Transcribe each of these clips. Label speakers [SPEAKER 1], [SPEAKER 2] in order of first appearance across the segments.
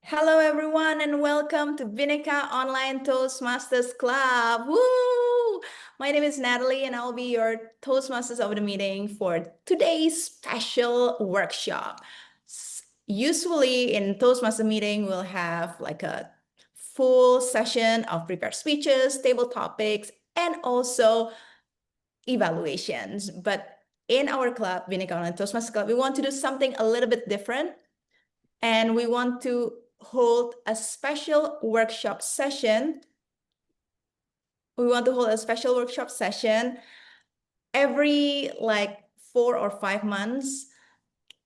[SPEAKER 1] Hello, everyone, and welcome to Bhinneka Online Toastmasters Club. Woo! My name is Natalie, and I'll be your Toastmasters of the meeting for today's special workshop. Usually in Toastmaster meeting, we'll have like a full session of prepared speeches, table topics, and also evaluations. But in our club, Bhinneka Online Toastmasters Club, we want to do something a little bit different. And we want to hold a special workshop session. We want to hold a special workshop session every like 4 or 5 months.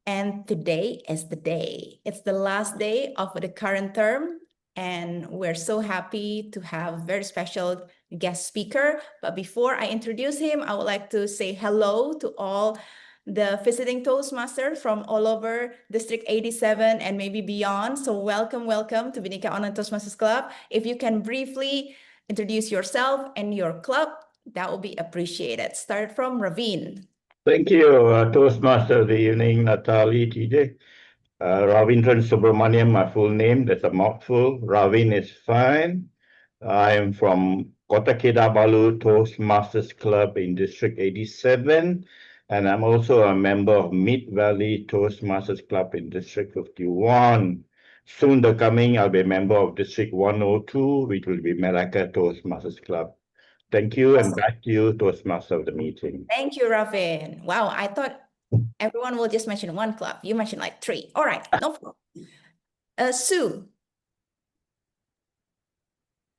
[SPEAKER 1] And today is the day. It's the last day of the current term. And we're so happy to have a very special guest speaker. But before I introduce him, I would like to say hello to all the visiting Toastmasters from all over District 87 and maybe beyond. So welcome to Bhinneka Online Toastmasters Club. If you can briefly introduce yourself and your club, that will be appreciated. Start from Raveen.
[SPEAKER 2] Thank you, Toastmaster of the evening, Natalie, TJ. Ravindran Subramaniam, my full name, that's a mouthful. Ravin is fine. I am from Kota Kinabalu Toastmasters Club in District 87, and I'm also a member of Mid Valley Toastmasters Club in District 51. Soon the coming, I'll be a member of District 102, which will be Malacca Toastmasters Club. Thank you, and back to you, Toastmaster of the meeting.
[SPEAKER 1] Thank you, Ravin. Wow, I thought everyone will just mention one club. You mentioned like 3. All right, no problem. Sue.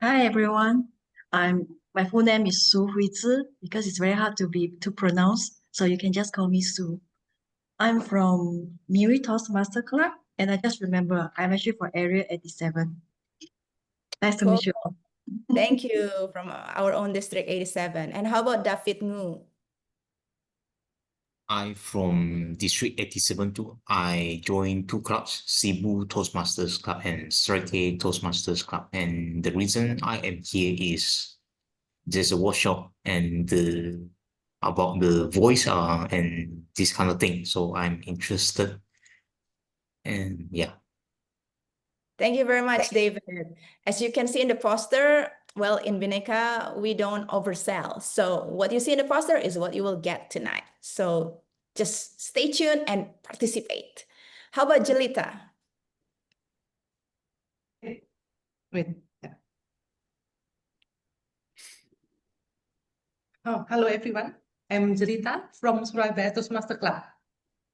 [SPEAKER 3] Hi everyone. My full name is Su Huizi because it's very hard to pronounce, so you can just call me Su. I'm from Miri Toastmaster Club, and I just remember I'm actually for Area 87. Nice to meet you all.
[SPEAKER 1] Thank you from our own District 87. And how about David Ngu?
[SPEAKER 4] I'm from District 87 too. I joined 2 clubs, Cebu Toastmasters Club and Sereke Toastmasters Club. And the reason I am here is there's a workshop and about the voice and this kind of thing. So I'm interested. And yeah.
[SPEAKER 1] Thank you very much, David. As you can see in the poster, well, in Bhinneka, we don't oversell. So what you see in the poster is what you will get tonight. So just stay tuned and participate. How about Jelita?
[SPEAKER 5] Wait. Oh, hello everyone. I'm Jelita from Surabaya Toastmaster Club.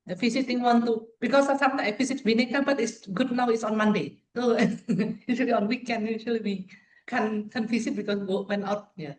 [SPEAKER 5] Visiting one to because sometimes I visit Bhinneka, but it's good now. It's on Monday, so usually on weekend. Usually we can visit because we went out. Yeah.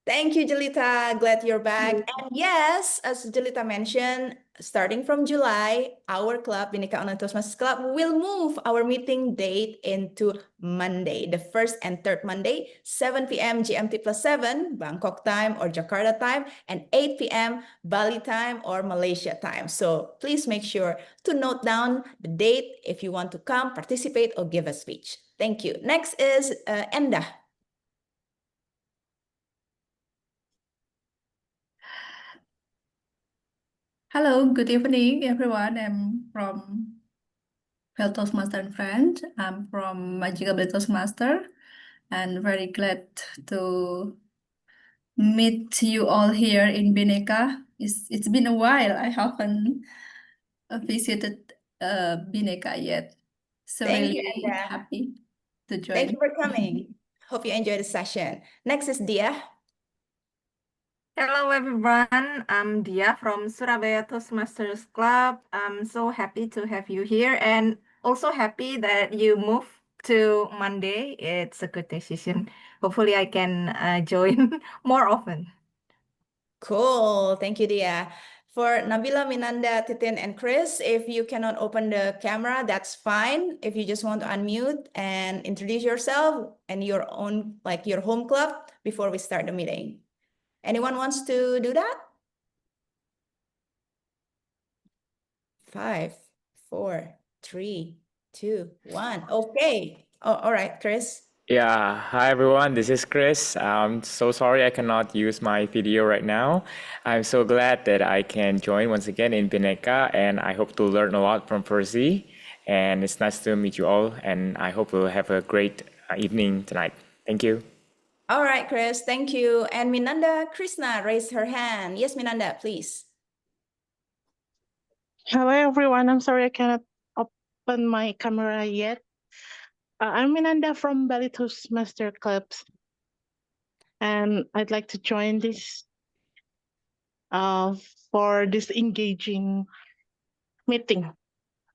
[SPEAKER 1] Thank you, Jelita. Glad you're back. And yes, as Jelita mentioned, starting from July, our club, Bhinneka Online Toastmasters Club, will move our meeting date into Monday, the first and third Monday, 7 p.m. GMT plus 7, Bangkok time or Jakarta time, and 8 p.m. Bali time or Malaysia time. So please make sure to note down the date if you want to come, participate, or give a speech. Thank you. Next is Enda.
[SPEAKER 6] Hello, good evening, everyone. I'm from Well Toastmaster and Friends. I'm from Magical Toastmaster, and very glad to meet you all here in Bhinneka. It's been a while. I haven't visited Bhinneka yet. So
[SPEAKER 1] Thank you,
[SPEAKER 6] really
[SPEAKER 1] Enda.
[SPEAKER 6] happy to join.
[SPEAKER 1] Thank you for coming. Hope you enjoy the session. Next is Dia.
[SPEAKER 7] Hello everyone, I'm Dia from Surabaya Toastmasters Club. I'm so happy to have you here and also happy that you moved to Monday. It's a good decision. Hopefully I can join more often.
[SPEAKER 1] Cool. Thank you, Dia. For Nabila, Minanda, Titin, and Chris, if you cannot open the camera, that's fine. If you just want to unmute and introduce yourself and your own, like your home club before we start the meeting. Anyone wants to do that? 5, 4, 3, 2, 1. Okay. Oh, all right, Chris.
[SPEAKER 8] Yeah, hi everyone, this is Chris. I'm so sorry I cannot use my video right now. I'm so glad that I can join once again in Bhinneka, and I hope to learn a lot from Fursey. And it's nice to meet you all, and I hope we'll have a great evening tonight. Thank you.
[SPEAKER 1] All right, Chris, thank you. And Minanda Krishna raised her hand. Yes, Minanda, please.
[SPEAKER 9] Hello everyone, I'm sorry I cannot open my camera yet. I'm Minanda from Bali Toastmaster Clubs, and I'd like to join this for this engaging meeting.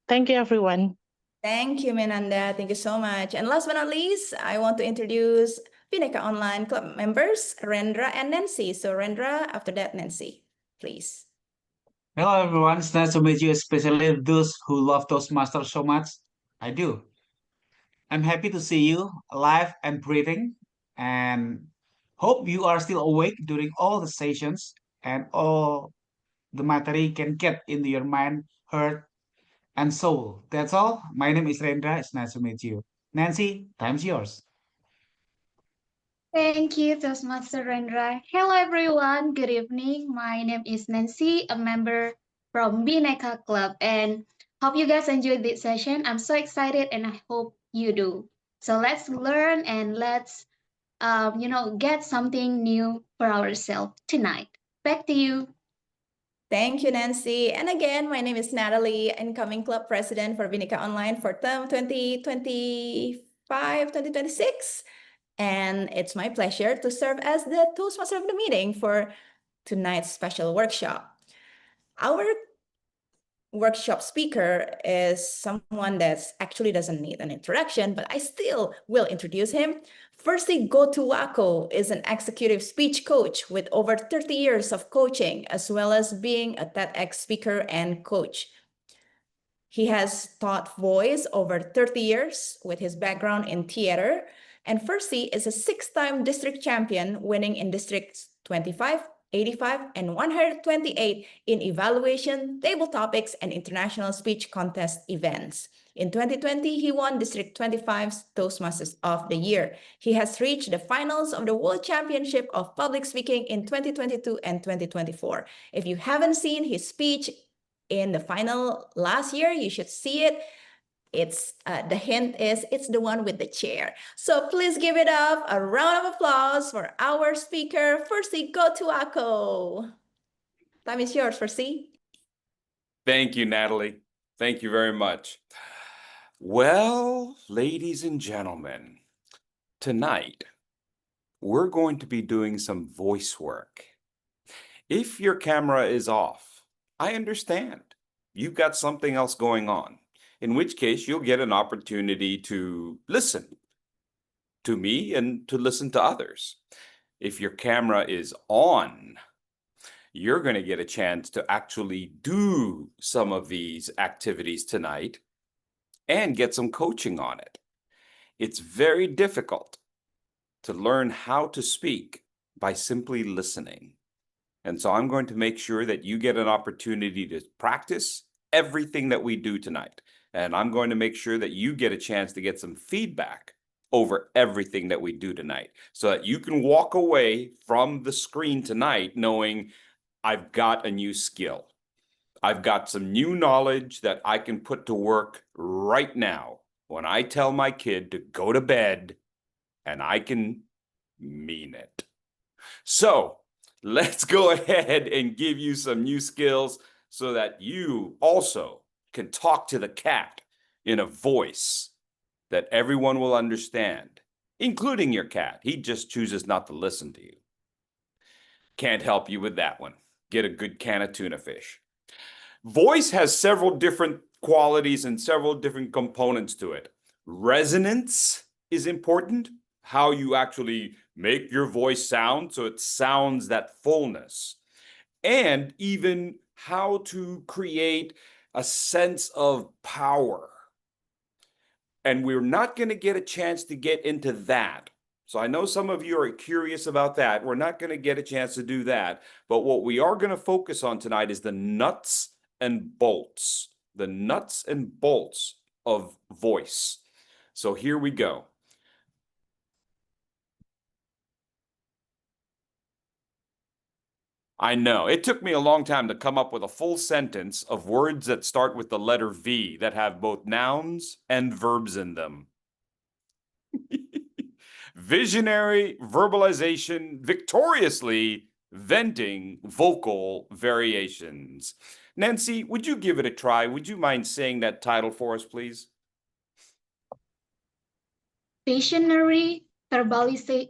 [SPEAKER 9] Thank you everyone.
[SPEAKER 1] Thank you, Minanda. Thank you so much. And last but not least, I want to introduce Bhinneka Online Club members, Rendra and Nancy. So Rendra, after that, Nancy, please.
[SPEAKER 10] Hello everyone, it's nice to meet you, especially those who love Toastmasters so much. I do. I'm happy to see you alive and breathing, and hope you are still awake during all the sessions and all the material can get into your mind, heart, and soul. That's all. My name is Rendra. It's nice to meet you. Nancy, time's yours.
[SPEAKER 11] Thank you, Toastmaster Rendra. Hello, everyone. Good evening. My name is Nancy, a member from Bhinneka Club, and hope you guys enjoyed this session. I'm so excited, and I hope you do. So let's learn and let's, get something new for ourselves tonight. Back to you.
[SPEAKER 1] Thank you, Nancy. And again, my name is Natalie, incoming club president for Bhinneka Online for term 2025-2026. And it's my pleasure to serve as the Toastmaster of the meeting for tonight's special workshop. Our workshop speaker is someone that actually doesn't need an introduction, but I still will introduce him. Fursey Gotuwako is an executive speech coach with over 30 years of coaching, as well as being a TEDx speaker and coach. He has taught voice over 30 years with his background in theater, and Fursey is a 6-time district champion, winning in districts 25, 85, and 128 in evaluation, table topics, and international speech contest events. In 2020, he won District 25's Toastmasters of the Year. He has reached the finals of the World Championship of Public Speaking in 2022 and 2024. If you haven't seen his speech in the final last year, you should see it. It's the hint is it's the one with the chair. So please give it up, a round of applause for our speaker, Fursey Gotuwako. Time is yours, Fursey.
[SPEAKER 12] Thank you, Natalie. Thank you very much. Well, ladies and gentlemen, tonight we're going to be doing some voice work. If your camera is off, I understand. You've got something else going on, in which case you'll get an opportunity to listen to me and to listen to others. If your camera is on, you're going to get a chance to actually do some of these activities tonight and get some coaching on it. It's very difficult to learn how to speak by simply listening. And so I'm going to make sure that you get an opportunity to practice everything that we do tonight. And I'm going to make sure that you get a chance to get some feedback over everything that we do tonight, so that you can walk away from the screen tonight knowing I've got a new skill. I've got some new knowledge that I can put to work right now when I tell my kid to go to bed, and I can mean it. So let's go ahead and give you some new skills so that you also can talk to the cat in a voice that everyone will understand, including your cat. He just chooses not to listen to you. Can't help you with that one. Get a good can of tuna fish. Voice has several different qualities and several different components to it. Resonance is important, how you actually make your voice sound so it sounds that fullness, and even how to create a sense of power. And we're not going to get a chance to get into that. So I know some of you are curious about that. We're not going to get a chance to do that. But what we are going to focus on tonight is the nuts and bolts, the nuts and bolts of voice. So here we go. I know. It took me a long time to come up with a full sentence of words that start with the letter V that have both nouns and verbs in them. Visionary verbalization victoriously venting vocal variations. Nancy, would you give it a try? Would you mind saying that title for us, please?
[SPEAKER 11] Visionary verbalizations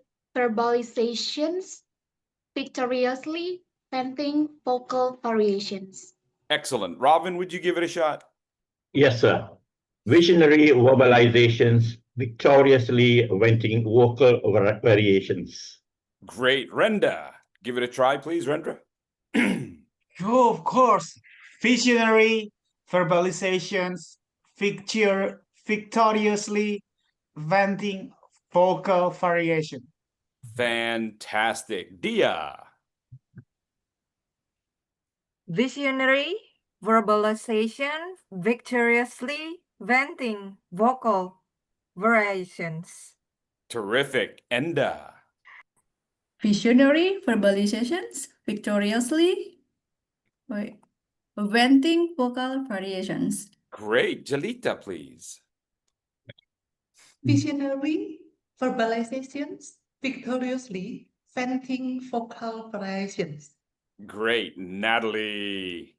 [SPEAKER 11] victoriously venting vocal variations.
[SPEAKER 12] Excellent. Robin, would you give it a shot?
[SPEAKER 2] Yes, sir. Visionary verbalizations victoriously venting vocal variations.
[SPEAKER 12] Great. Renda, give it a try, please, Rendra.
[SPEAKER 10] Oh, of course. Visionary verbalizations, victoriously venting vocal variation.
[SPEAKER 12] Fantastic. Dia.
[SPEAKER 7] Visionary verbalization victoriously venting vocal variations.
[SPEAKER 12] Terrific. Enda.
[SPEAKER 6] Visionary verbalizations victoriously venting vocal variations.
[SPEAKER 12] Great. Jalita, please.
[SPEAKER 5] Visionary verbalizations victoriously venting vocal variations.
[SPEAKER 12] Great. Natalie.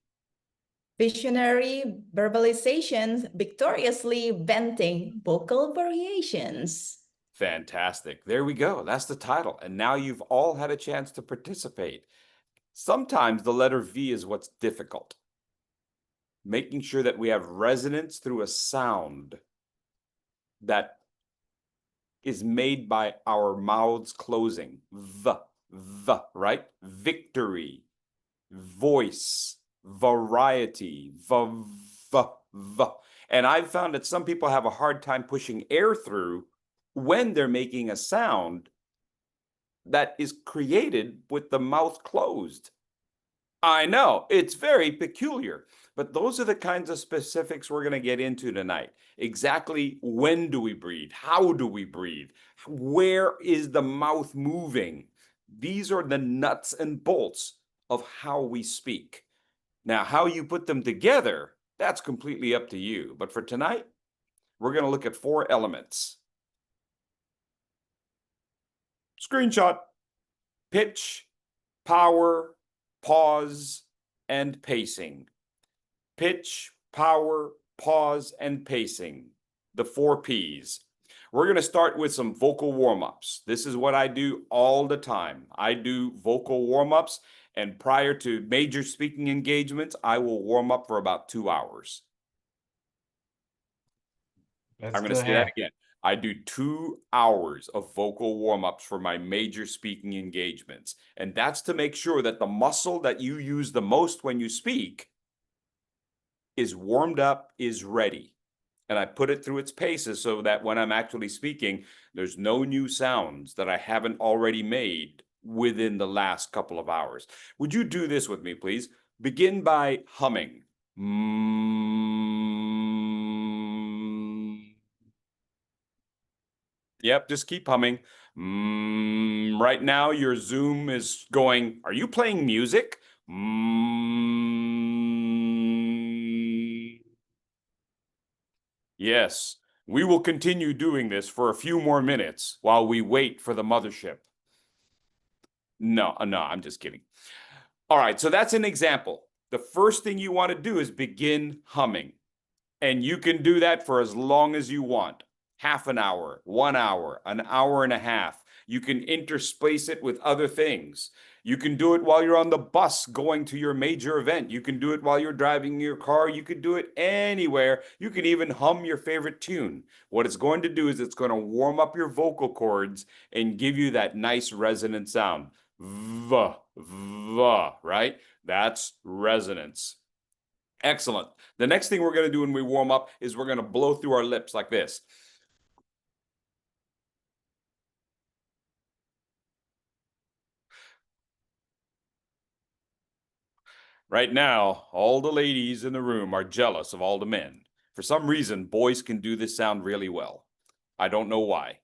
[SPEAKER 1] Visionary verbalizations victoriously venting vocal variations.
[SPEAKER 12] Fantastic. There we go. That's the title. And now you've all had a chance to participate. Sometimes the letter V is what's difficult. Making sure that we have resonance through a sound that is made by our mouths closing. The, right? Victory, voice, variety, v. And I've found that some people have a hard time pushing air through when they're making a sound that is created with the mouth closed. I know, it's very peculiar, but those are the kinds of specifics we're going to get into tonight. Exactly when do we breathe? How do we breathe? Where is the mouth moving? These are the nuts and bolts of how we speak. Now, how you put them together, that's completely up to you. But for tonight, we're going to look at 4 elements. Screenshot: pitch, power, pause, and pacing. Pitch, power, pause, and pacing. The 4 Ps. We're going to start with some vocal warm-ups. This is what I do all the time. I do vocal warm-ups, and prior to major speaking engagements, I will warm up for about 2 hours. I'm going to say that again. I do 2 hours of vocal warm-ups for my major speaking engagements. And that's to make sure that the muscle that you use the most when you speak is warmed up, is ready. And I put it through its paces so that when I'm actually speaking, there's no new sounds that I haven't already made within the last couple of hours. Would you do this with me, please? Begin by humming. Yep, just keep humming. Right now, your Zoom is going, are you playing music? Yes, we will continue doing this for a few more minutes while we wait for the mothership. No, I'm just kidding. All right, so that's an example. The first thing you want to do is begin humming. And you can do that for as long as you want. Half an hour, 1 hour, an hour and a half. You can interspace it with other things. You can do it while you're on the bus going to your major event. You can do it while you're driving your car. You can do it anywhere. You can even hum your favorite tune. What it's going to do is it's going to warm up your vocal cords and give you that nice resonant sound. V, right? That's resonance. Excellent. The next thing we're going to do when we warm up is we're going to blow through our lips like this. Right now, all the ladies in the room are jealous of all the men. For some reason, boys can do this sound really well. I don't know why.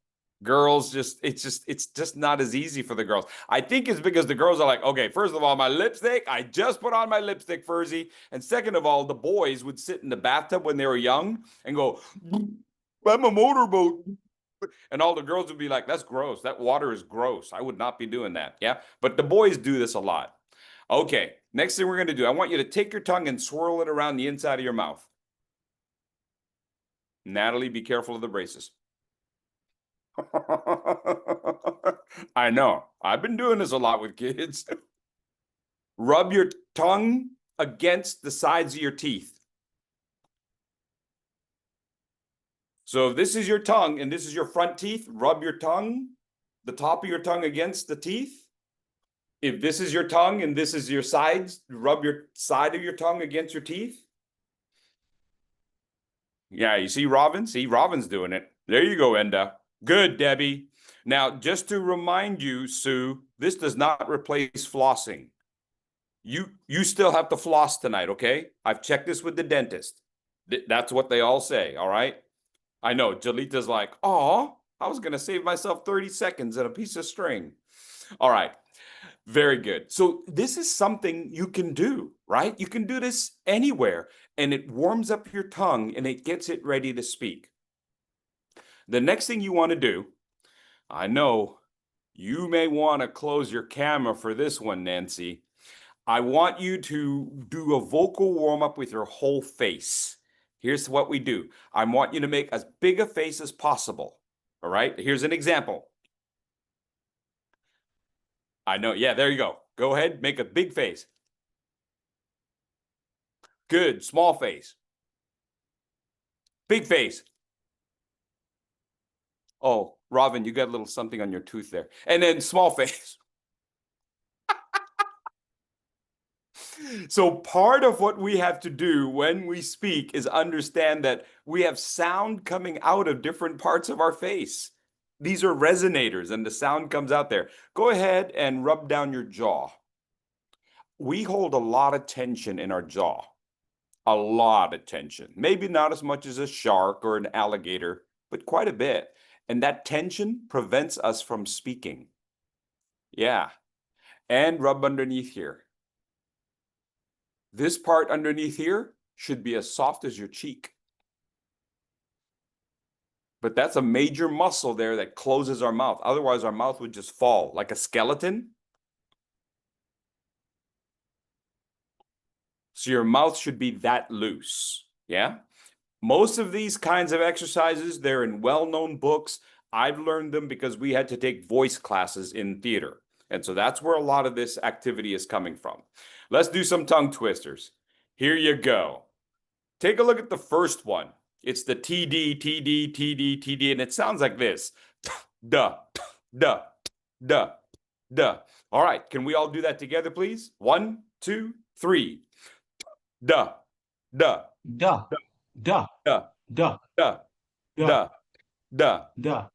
[SPEAKER 12] Girls it's just not as easy for the girls. I think it's because the girls are like, okay, first of all, my lipstick, I just put on my lipstick, Fursey. And second of all, the boys would sit in the bathtub when they were young and go, I'm a motorboat. And all the girls would be like, that's gross. That water is gross. I would not be doing that. Yeah. But the boys do this a lot. Okay. Next thing we're going to do, I want you to take your tongue and swirl it around the inside of your mouth. Natalie, be careful of the braces. I know. I've been doing this a lot with kids. Rub your tongue against the sides of your teeth. So if this is your tongue and this is your front teeth, rub your tongue, the top of your tongue against the teeth. If this is your tongue and this is your sides, rub your side of your tongue against your teeth. Yeah, you see Robin? See, Robin's doing it. There you go, Enda. Good, Debbie. Now, just to remind you, Sue, this does not replace flossing. You still have to floss tonight, okay? I've checked this with the dentist. That's what they all say, all right? I know, Jalita's like, oh, I was going to save myself 30 seconds and a piece of string. All right, very good. So this is something you can do, right? You can do this anywhere, and it warms up your tongue and it gets it ready to speak. The next thing you want to do, I know you may want to close your camera for this one, Nancy. I want you to do a vocal warm-up with your whole face. Here's what we do. I want you to make as big a face as possible. All right, here's an example. I know, yeah, there you go. Go ahead, make a big face. Good, small face. Big face. Oh, Robin, you got a little something on your tooth there. And then small face. So part of what we have to do when we speak is understand that we have sound coming out of different parts of our face. These are resonators and the sound comes out there. Go ahead and rub down your jaw. We hold a lot of tension in our jaw. A lot of tension. Maybe not as much as a shark or an alligator, but quite a bit. And that tension prevents us from speaking. Yeah. And rub underneath here. This part underneath here should be as soft as your cheek. But that's a major muscle there that closes our mouth. Otherwise, our mouth would just fall like a skeleton. So your mouth should be that loose. Yeah. Most of these kinds of exercises, they're in well-known books. I've learned them because we had to take voice classes in theater. And so that's where a lot of this activity is coming from. Let's do some tongue twisters. Here you go. Take a look at the first one. It's the TD, TD, TD, TD, and it sounds like this. Duh, duh, duh, duh. All right, can we all do that together, please? 1, 2, 3. Duh, duh,
[SPEAKER 10] Duh, duh,
[SPEAKER 12] duh,
[SPEAKER 10] duh,
[SPEAKER 12] duh,
[SPEAKER 10] duh,
[SPEAKER 12] duh, duh.
[SPEAKER 10] duh.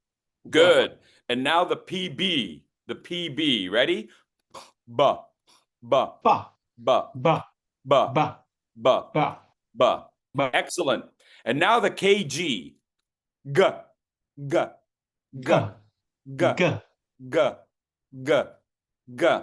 [SPEAKER 12] Good. And now the PB. The PB. Ready? Buh, buh,
[SPEAKER 10] Ba,
[SPEAKER 12] buh,
[SPEAKER 10] ba,
[SPEAKER 12] buh,
[SPEAKER 10] ba,
[SPEAKER 12] buh,
[SPEAKER 10] ba,
[SPEAKER 12] buh.
[SPEAKER 10] ba.
[SPEAKER 12] Excellent. And now the KG. G, g, g,
[SPEAKER 10] G,
[SPEAKER 12] g,
[SPEAKER 10] g.
[SPEAKER 12] g, g, g.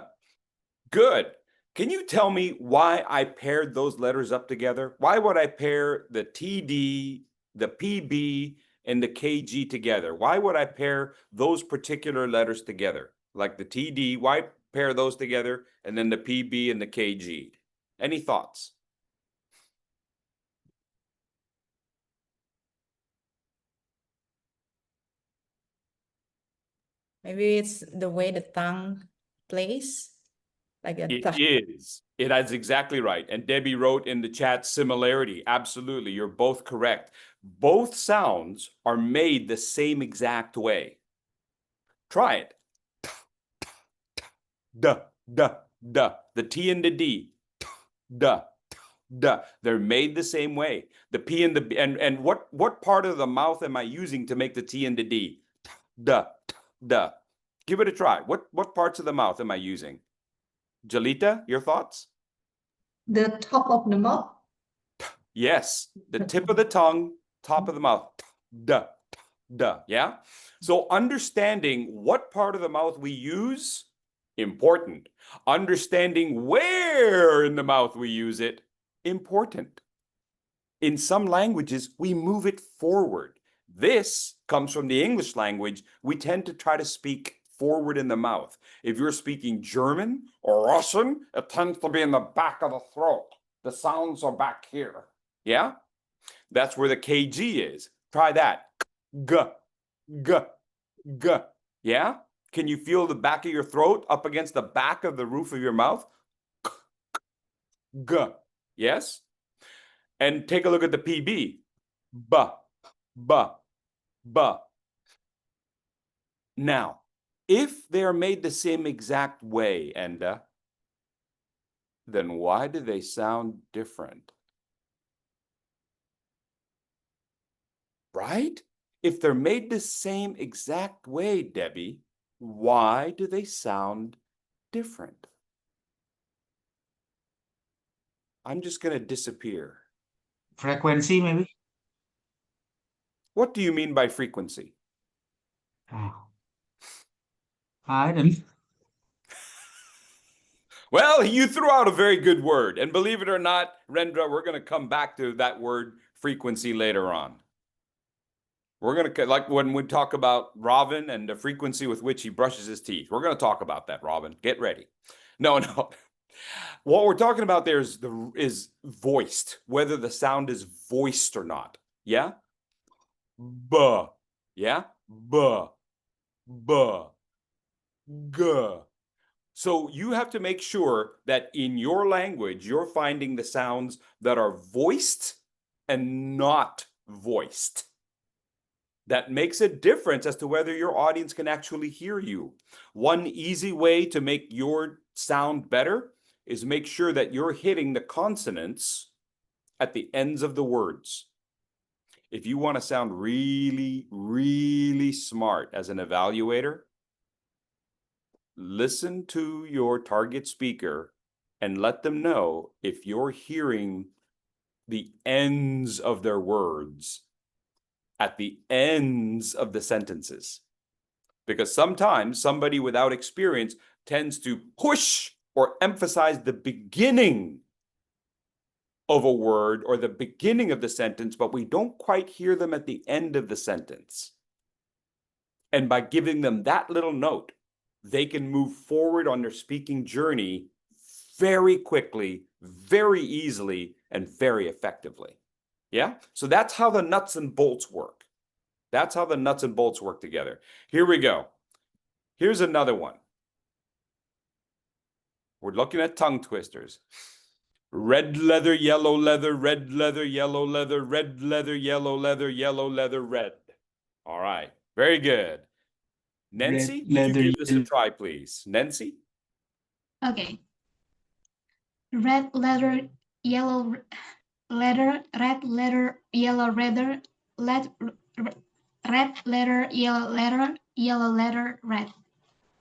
[SPEAKER 12] Good. Can you tell me why I paired those letters up together? Why would I pair the TD, the PB, and the KG together? Why would I pair those particular letters together? Like the TD, why pair those together? And then the PB and the KG. Any thoughts?
[SPEAKER 1] Maybe it's the way the tongue plays, like a
[SPEAKER 12] It is. It is exactly right. And Debbie wrote in the chat similarity. Absolutely. You're both correct. Both sounds are made the same exact way. Try it. Duh, duh, duh. The T and the D. Duh, duh. They're made the same way. The P and the B. And what part of the mouth am I using to make the T and the D? Duh, duh. Give it a try. What parts of the mouth am I using? Jalita, your thoughts?
[SPEAKER 5] The top of the mouth.
[SPEAKER 12] Yes, the tip of the tongue, top of the mouth. Duh, duh, yeah? So understanding what part of the mouth we use, important. Understanding where in the mouth we use it, important. In some languages, we move it forward. This comes from the English language. We tend to try to speak forward in the mouth. If you're speaking German or Russian, it tends to be in the back of the throat. The sounds are back here. Yeah? That's where the KG is. Try that. G, g, g. Yeah? Can you feel the back of your throat up against the back of the roof of your mouth? G. Yes? And take a look at the PB. B, b, b. Now, if they are made the same exact way, Enda, then why do they sound different? Right? If they're made the same exact way, Debbie, why do they sound different? I'm just going to disappear.
[SPEAKER 10] Frequency, maybe?
[SPEAKER 12] What do you mean by frequency?
[SPEAKER 10] Oh. I don't.
[SPEAKER 12] Well, you threw out a very good word. And believe it or not, Rendra, we're going to come back to that word frequency later on. We're going to, like when we talk about Robin and the frequency with which he brushes his teeth. We're going to talk about that, Robin. Get ready. No. What we're talking about there is voiced, whether the sound is voiced or not. Yeah? B. Yeah? B. B. G. So you have to make sure that in your language, you're finding the sounds that are voiced and not voiced. That makes a difference as to whether your audience can actually hear you. One easy way to make your sound better is make sure that you're hitting the consonants at the ends of the words. If you want to sound really, really smart as an evaluator, listen to your target speaker and let them know if you're hearing the ends of their words at the ends of the sentences. Because sometimes somebody without experience tends to push or emphasize the beginning of a word or the beginning of the sentence, but we don't quite hear them at the end of the sentence. And by giving them that little note, they can move forward on their speaking journey very quickly, very easily, and very effectively. Yeah? So that's how the nuts and bolts work. That's how the nuts and bolts work together. Here we go. Here's another one. We're looking at tongue twisters. Red leather, yellow leather, red leather, yellow leather, red leather, yellow leather, yellow leather, red. All right. Very good. Nancy, could you give this a try, please? Nancy?
[SPEAKER 11] Okay. Red letter, yellow letter, red letter, yellow letter, red letter, yellow letter, red.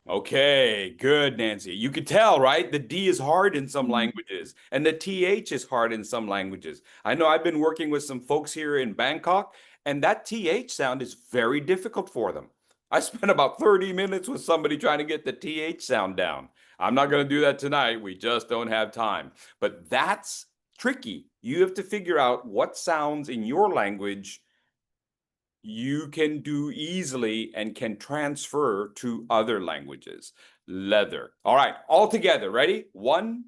[SPEAKER 12] Okay, good, Nancy. You could tell, right? The D is hard in some languages and the TH is hard in some languages. I know I've been working with some folks here in Bangkok and that TH sound is very difficult for them. I spent about 30 minutes with somebody trying to get the TH sound down. I'm not going to do that tonight. We just don't have time. But that's tricky. You have to figure out what sounds in your language you can do easily and can transfer to other languages. Leather. All right, all together. Ready? 1,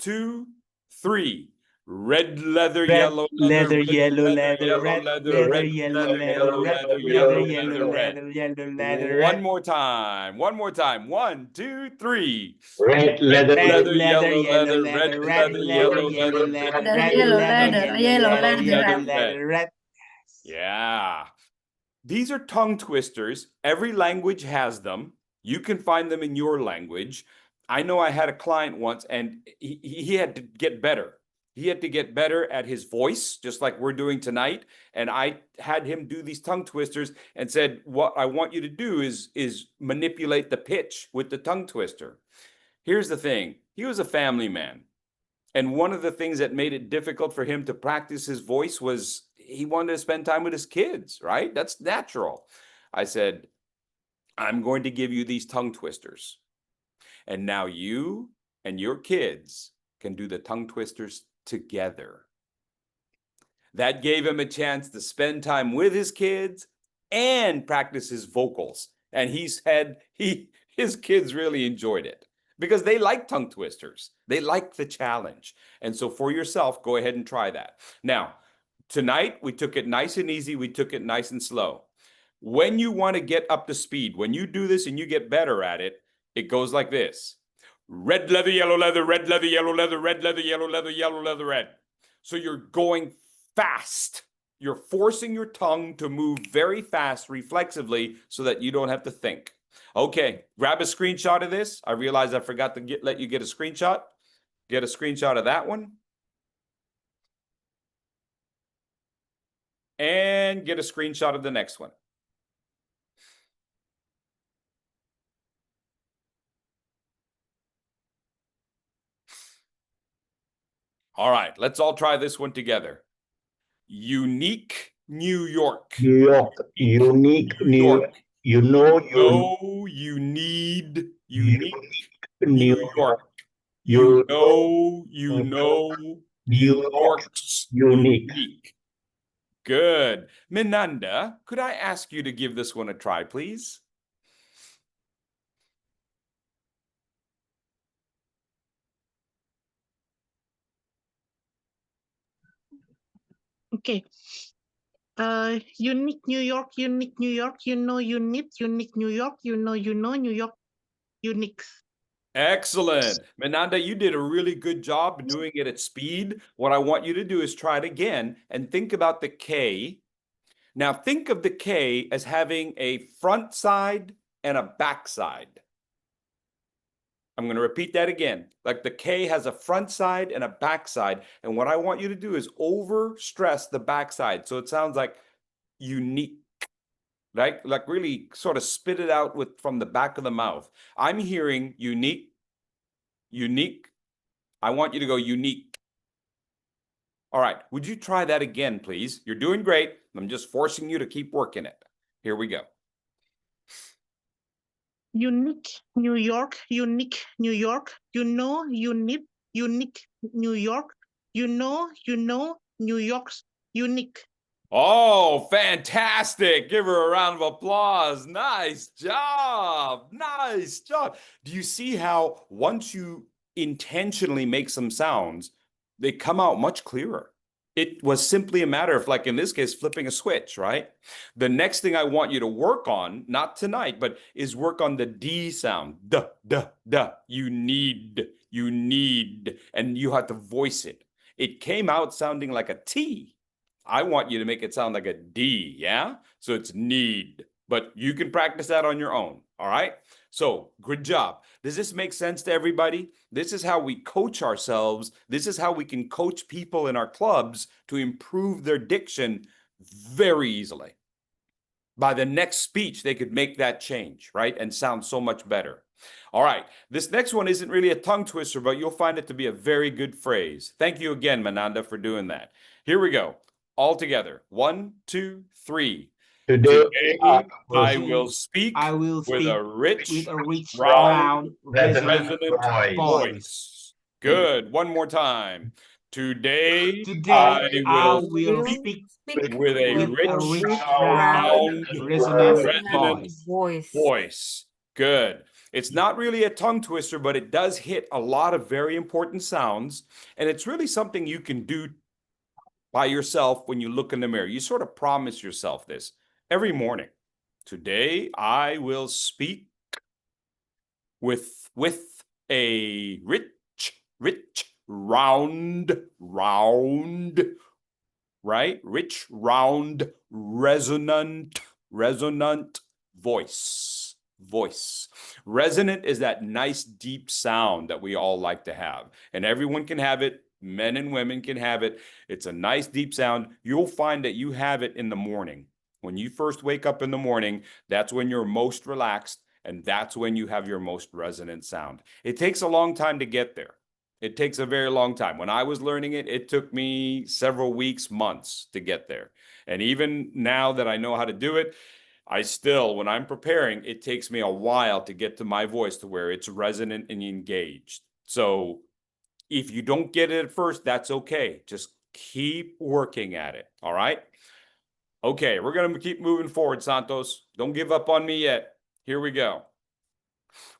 [SPEAKER 12] 2, 3. Red leather, yellow leather,
[SPEAKER 10] yellow leather,
[SPEAKER 12] yellow
[SPEAKER 10] red
[SPEAKER 12] leather, red
[SPEAKER 10] yellow
[SPEAKER 12] leather,
[SPEAKER 10] leather,
[SPEAKER 12] yellow
[SPEAKER 10] red
[SPEAKER 12] leather,
[SPEAKER 10] yellow
[SPEAKER 12] yellow red.
[SPEAKER 10] yellow leather,
[SPEAKER 12] One
[SPEAKER 10] red.
[SPEAKER 12] more time. One more time. 1, 2, 3.
[SPEAKER 2] Red leather,
[SPEAKER 12] Leather,
[SPEAKER 10] leather,
[SPEAKER 12] yellow
[SPEAKER 10] yellow
[SPEAKER 12] leather, red
[SPEAKER 10] leather,
[SPEAKER 12] leather, yellow leather, red
[SPEAKER 6] Leather,
[SPEAKER 12] leather,
[SPEAKER 6] yellow
[SPEAKER 12] yellow
[SPEAKER 6] leather, yellow leather,
[SPEAKER 12] leather,
[SPEAKER 6] red.
[SPEAKER 12] red.
[SPEAKER 10] red.
[SPEAKER 12] Yeah. These are tongue twisters. Every language has them. You can find them in your language. I know I had a client once and he had to get better. He had to get better at his voice, just like we're doing tonight. And I had him do these tongue twisters and said, what I want you to do is manipulate the pitch with the tongue twister. Here's the thing. He was a family man. And one of the things that made it difficult for him to practice his voice was he wanted to spend time with his kids, right? That's natural. I said, I'm going to give you these tongue twisters. And now you and your kids can do the tongue twisters together. That gave him a chance to spend time with his kids and practice his vocals. And he said his kids really enjoyed it because they like tongue twisters. They like the challenge. And so for yourself, go ahead and try that. Now, tonight, we took it nice and easy. We took it nice and slow. When you want to get up to speed, when you do this and you get better at it, it goes like this. Red leather, yellow leather, red leather, yellow leather, red leather, yellow leather, yellow leather, red. So you're going fast. You're forcing your tongue to move very fast reflexively so that you don't have to think. Okay, grab a screenshot of this. I realized I forgot to let you get a screenshot. Get a screenshot of that one. And get a screenshot of the next one. All right, let's all try this one together. Unique New York.
[SPEAKER 2] New York, unique New York. You know
[SPEAKER 12] you need unique
[SPEAKER 2] New
[SPEAKER 12] York.
[SPEAKER 2] You
[SPEAKER 12] New
[SPEAKER 2] York's
[SPEAKER 12] York's
[SPEAKER 2] unique.
[SPEAKER 12] Good. Minanda, could I ask you to give this one a try, please?
[SPEAKER 9] Okay. Unique New York, unique New York. You know you need unique New York. You know New York unique.
[SPEAKER 12] Excellent. Minanda, you did a really good job doing it at speed. What I want you to do is try it again and think about the K. Now think of the K as having a front side and a back side. I'm going to repeat that again. Like the K has a front side and a back side. And what I want you to do is over stress the back side. So it sounds like unique. Like really sort of spit it out from the back of the mouth. I'm hearing unique, unique. I want you to go unique. All right, would you try that again, please? You're doing great. I'm just forcing you to keep working it. Here we go.
[SPEAKER 9] Unique New York, unique New York. You know you need unique New York. You know New York's unique.
[SPEAKER 12] Oh, fantastic. Give her a round of applause. Nice job. Nice job. Do you see how once you intentionally make some sounds, they come out much clearer? It was simply a matter of, like in this case, flipping a switch, right? The next thing I want you to work on, not tonight, but is work on the D sound. Duh, duh, duh. You need, and you have to voice it. It came out sounding like a T. I want you to make it sound like a D, yeah? So it's need, but you can practice that on your own, all right? So good job. Does this make sense to everybody? This is how we coach ourselves. This is how we can coach people in our clubs to improve their diction very easily. By the next speech, they could make that change, right? And sound so much better. All right, this next one isn't really a tongue twister, but you'll find it to be a very good phrase. Thank you again, Mananda, for doing that. Here we go. All together. 1, 2, 3.
[SPEAKER 2] Today
[SPEAKER 12] I will speak with a rich, round, resonant voice. Good. One more time. Today I will speak with a rich, round, resonant voice. Good. It's not really a tongue twister, but it does hit a lot of very important sounds. And it's really something you can do by yourself when you look in the mirror. You sort of promise yourself this every morning. Today I will speak with a rich, round, right? Rich, round, resonant voice. Resonant is that nice deep sound that we all like to have, and everyone can have it. Men and women can have it. It's a nice deep sound. You'll find that you have it in the morning. When you first wake up in the morning, that's when you're most relaxed, and that's when you have your most resonant sound. It takes a long time to get there. It takes a very long time. When I was learning it, it took me several weeks, months to get there. And even now that I know how to do it, I still, when I'm preparing, it takes me a while to get to my voice to where it's resonant and engaged. So if you don't get it at first, that's okay. Just keep working at it. All right. Okay, we're going to keep moving forward, Santos. Don't give up on me yet. Here we go.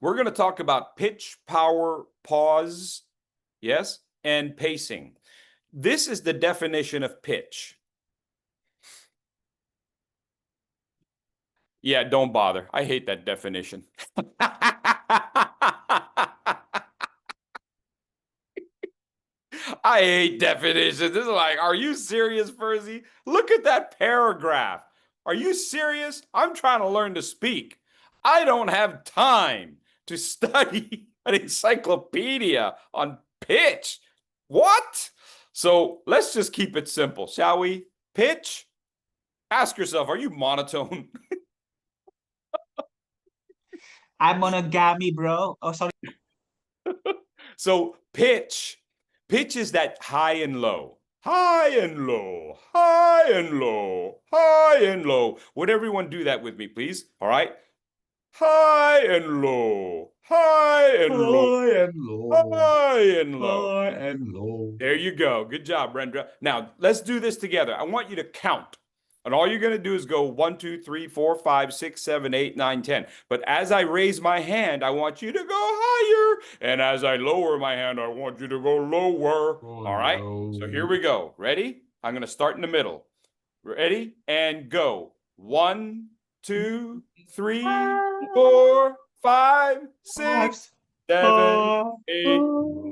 [SPEAKER 12] We're going to talk about pitch, power, pause, yes, and pacing. This is the definition of pitch. Yeah, don't bother. I hate that definition. I hate definitions. This is like, are you serious, Fursey? Look at that paragraph. Are you serious? I'm trying to learn to speak. I don't have time to study an encyclopedia on pitch. What? So let's just keep it simple, shall we? Pitch. Ask yourself, are you monotone?
[SPEAKER 10] I'm monogamy, bro. Oh, sorry.
[SPEAKER 12] So pitch. Pitch is that high and low. High and low, high and low, high and low. Would everyone do that with me, please? All right. High and low, high and low,
[SPEAKER 10] High and low.
[SPEAKER 12] high and low.
[SPEAKER 10] High and low.
[SPEAKER 12] There you go. Good job, Brenda. Now, let's do this together. I want you to count. And all you're going to do is go 1, 2, 3, 4, 5, 6, 7, 8, 9, 10. But as I raise my hand, I want you to go higher. And as I lower my hand, I want you to go lower. All right? So here we go. Ready? I'm going to start in the middle. Ready? And go. 1, 2, 3, 4, 5, 6, 7, 8,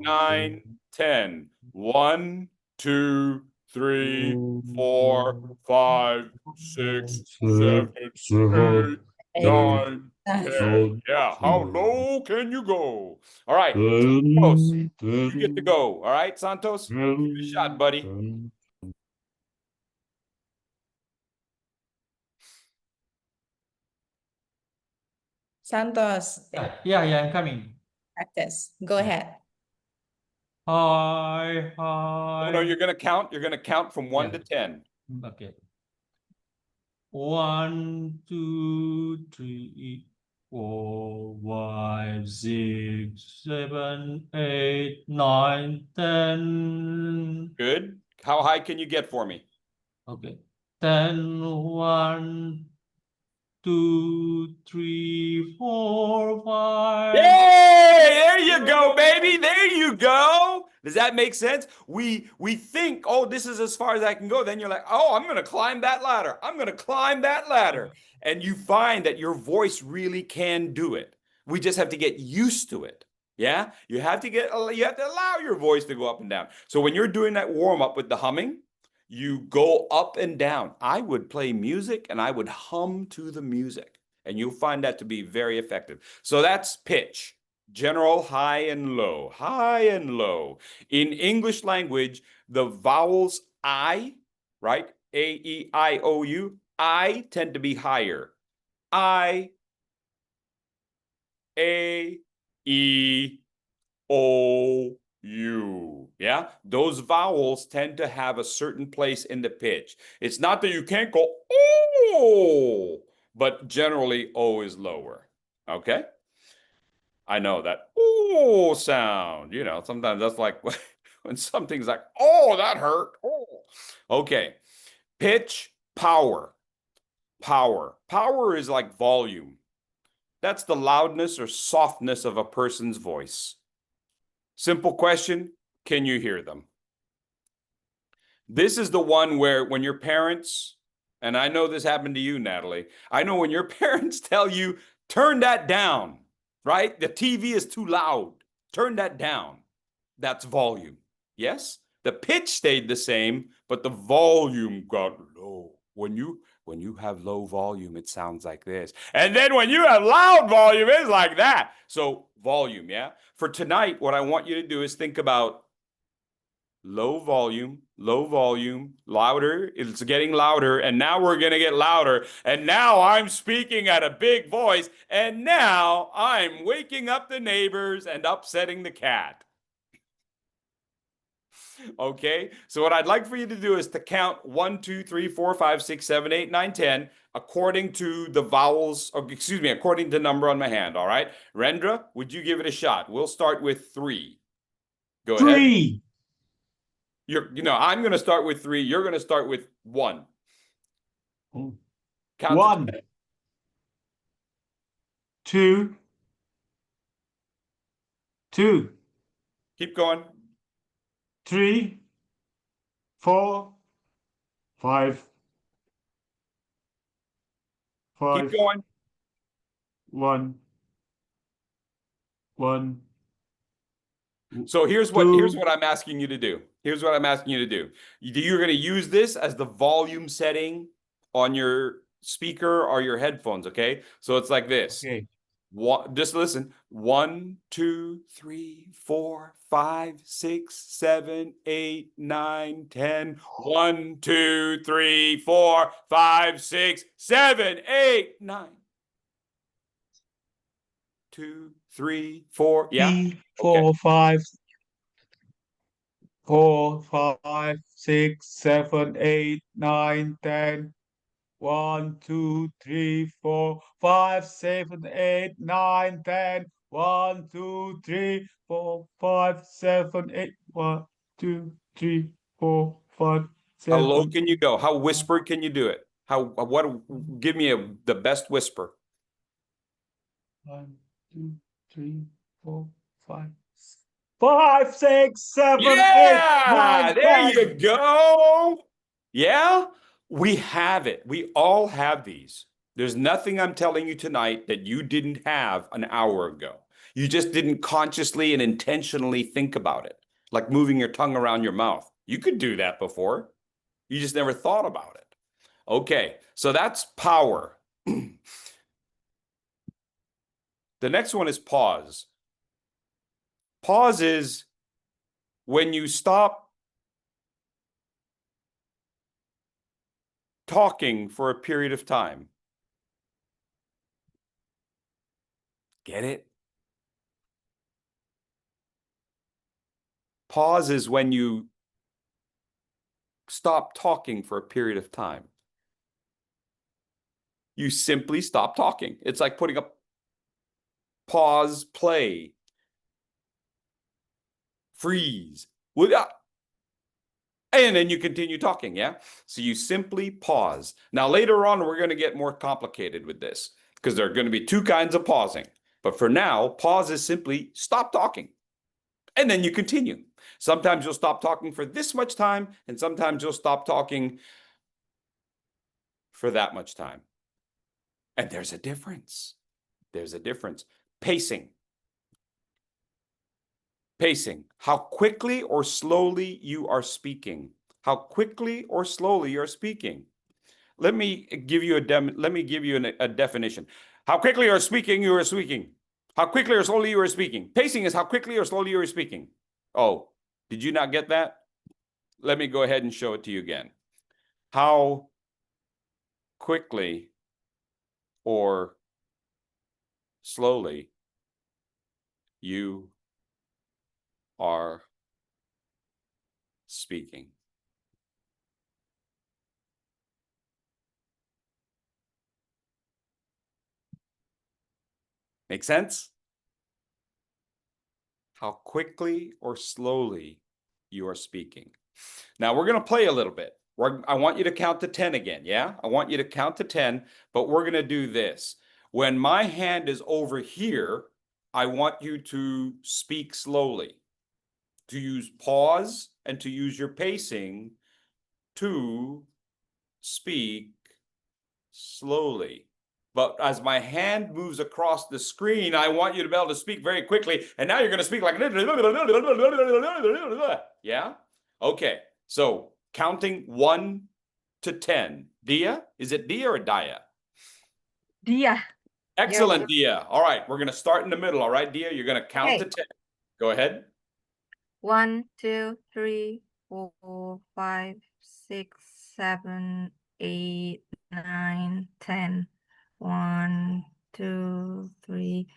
[SPEAKER 12] 9, 10. 1, 2, 3, 4, 5, 6, 7, 8, 9, 10. Yeah, how low can you go? All right, Santos, you get to go. All right, Santos, give it a shot, buddy.
[SPEAKER 1] Santos,
[SPEAKER 13] Yeah, I'm coming.
[SPEAKER 1] practice. Go ahead.
[SPEAKER 13] Hi,
[SPEAKER 12] Oh, no, you're gonna count. You're gonna count from 1 to 10.
[SPEAKER 13] Okay. 1, 2, 3, 4, 5, 6, 7, 8, 9, 10.
[SPEAKER 12] Good. How high can you get for me?
[SPEAKER 13] Okay. 10, 1, 2, 3, 4, 5.
[SPEAKER 12] Yay! There you go, baby. There you go. Does that make sense? We think, oh, this is as far as I can go. Then you're like, oh, I'm going to climb that ladder. I'm going to climb that ladder. And you find that your voice really can do it. We just have to get used to it. Yeah? You have to allow your voice to go up and down. So when you're doing that warm up with the humming, you go up and down. I would play music and I would hum to the music. And you'll find that to be very effective. So that's pitch. General high and low, high and low. In English language, the vowels I, right? A-E-I-O-U, I tend to be higher. I, A, E, O, U. Yeah? Those vowels tend to have a certain place in the pitch. It's not that you can't go, oh, but generally O is lower. Okay? I know that oh sound, sometimes that's like when something's like, oh, that hurt. Oh. Okay. Pitch, power. Power. Power is like volume. That's the loudness or softness of a person's voice. Simple question, can you hear them? This is the one where when your parents, and I know this happened to you, Natalie, I know when your parents tell you, turn that down. Right? The TV is too loud. Turn that down. That's volume. Yes? The pitch stayed the same, but the volume got low. When you have low volume, it sounds like this. And then when you have loud volume, it's like that. So volume, yeah? For tonight, what I want you to do is think about low volume, louder. It's getting louder. And now we're going to get louder. And now I'm speaking at a big voice. And now I'm waking up the neighbors and upsetting the cat. Okay, so what I'd like for you to do is to count 1, 2, 3, 4, 5, 6, 7, 8, 9, 10, according to the vowels, or excuse me, according to the number on my hand, all right? Rendra, would you give it a shot? We'll start with 3. Go ahead.
[SPEAKER 10] 3.
[SPEAKER 12] I'm going to start with 3. You're going to start with 1. Count
[SPEAKER 10] 1,
[SPEAKER 12] to 10.
[SPEAKER 10] 2, 2,
[SPEAKER 12] Keep going.
[SPEAKER 10] 3, 4, 5,
[SPEAKER 12] Keep
[SPEAKER 10] 5,
[SPEAKER 12] going.
[SPEAKER 10] 1, 1.
[SPEAKER 12] So here's
[SPEAKER 10] Two.
[SPEAKER 12] what I'm asking you to do. Here's what I'm asking you to do. You're going to use this as the volume setting on your speaker or your headphones, okay? So it's like this.
[SPEAKER 10] Okay.
[SPEAKER 12] Just listen. 1, 2, 3, 4, 5, 6, 7, 8, 9, 10. 1, 2, 3, 4, 5, 6, 7, 8, 9. 2, 3, 4. Yeah.
[SPEAKER 10] 3, 4, 5, 4, 5, 6, 7, 8, 9, 10. 1, 2, 3, 4, 5, 7, 8, 9, 10. 1, 2, 3, 4, 5, 7, 8. 1, 2, 3, 4, 5, 7.
[SPEAKER 12] How low can you go? How whispered can you do it? Give me the best whisper.
[SPEAKER 10] 1, 2, 3, 4, 5, 5, 6, 7, 8,
[SPEAKER 12] Yeah,
[SPEAKER 10] 9,
[SPEAKER 12] there
[SPEAKER 10] 10.
[SPEAKER 12] you go. Yeah, we have it. We all have these. There's nothing I'm telling you tonight that you didn't have an hour ago. You just didn't consciously and intentionally think about it, like moving your tongue around your mouth. You could do that before. You just never thought about it. Okay, so that's power. The next one is pause. Pause is when you stop talking for a period of time. Get it? Pause is when you stop talking for a period of time. You simply stop talking. It's like putting a pause, play, freeze, and then you continue talking, yeah? So you simply pause. Now, later on, we're going to get more complicated with this because there are going to be 2 kinds of pausing. But for now, pause is simply stop talking. And then you continue. Sometimes you'll stop talking for this much time, and sometimes you'll stop talking for that much time. And there's a difference. There's a difference. Pacing. Pacing. How quickly or slowly you are speaking. How quickly or slowly you're speaking. Let me give you a definition. How quickly you are speaking, you are speaking. How quickly or slowly you are speaking. Pacing is how quickly or slowly you are speaking. Oh, did you not get that? Let me go ahead and show it to you again. How quickly or slowly you are speaking. Make sense? How quickly or slowly you are speaking. Now we're going to play a little bit. I want you to count to 10 again, yeah? I want you to count to 10, but we're going to do this. When my hand is over here, I want you to speak slowly, to use pause and to use your pacing to speak slowly. But as my hand moves across the screen, I want you to be able to speak very quickly. And now you're going to speak like, yeah? Okay, so counting 1 to 10. Dia, is it Dia or Dia?
[SPEAKER 7] Dia.
[SPEAKER 12] Excellent, Dia. All right, we're going to start in the middle. All right, Dia, you're going to count to 10. Go ahead.
[SPEAKER 7] 1, 2, 3, 4, 5, 6, 7, 8, 9, 10. 1, 2, 3,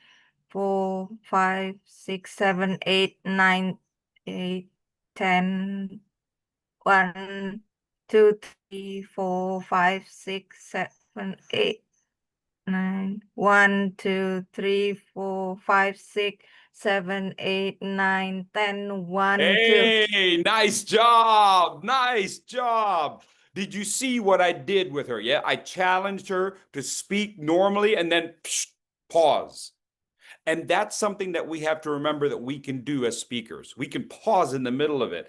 [SPEAKER 7] 4, 5, 6, 7, 8, 9, 8, 10, 1, 2, 3, 4, 5, 6, 7, 8, 9, 1, 2, 3, 4, 5, 6, 7, 8, 9, 10, 1, 2.
[SPEAKER 12] Hey, nice job. Nice job. Did you see what I did with her? Yeah, I challenged her to speak normally and then pause. And that's something that we have to remember that we can do as speakers. We can pause in the middle of it.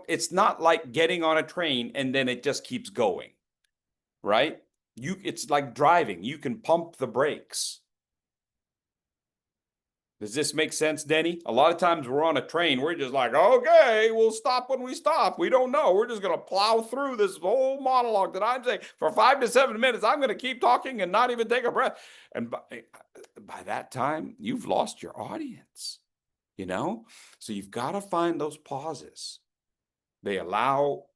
[SPEAKER 12] It's not like getting on a train and then it just keeps going, right? It's like driving. You can pump the brakes. Does this make sense, Denny? A lot of times we're on a train, we're just like, okay, we'll stop when we stop. We don't know. We're just going to plow through this whole monologue that I'm saying for 5 to 7 minutes. I'm going to keep talking and not even take a breath. And by that time, you've lost your audience, you know? So you've got to find those pauses. They allow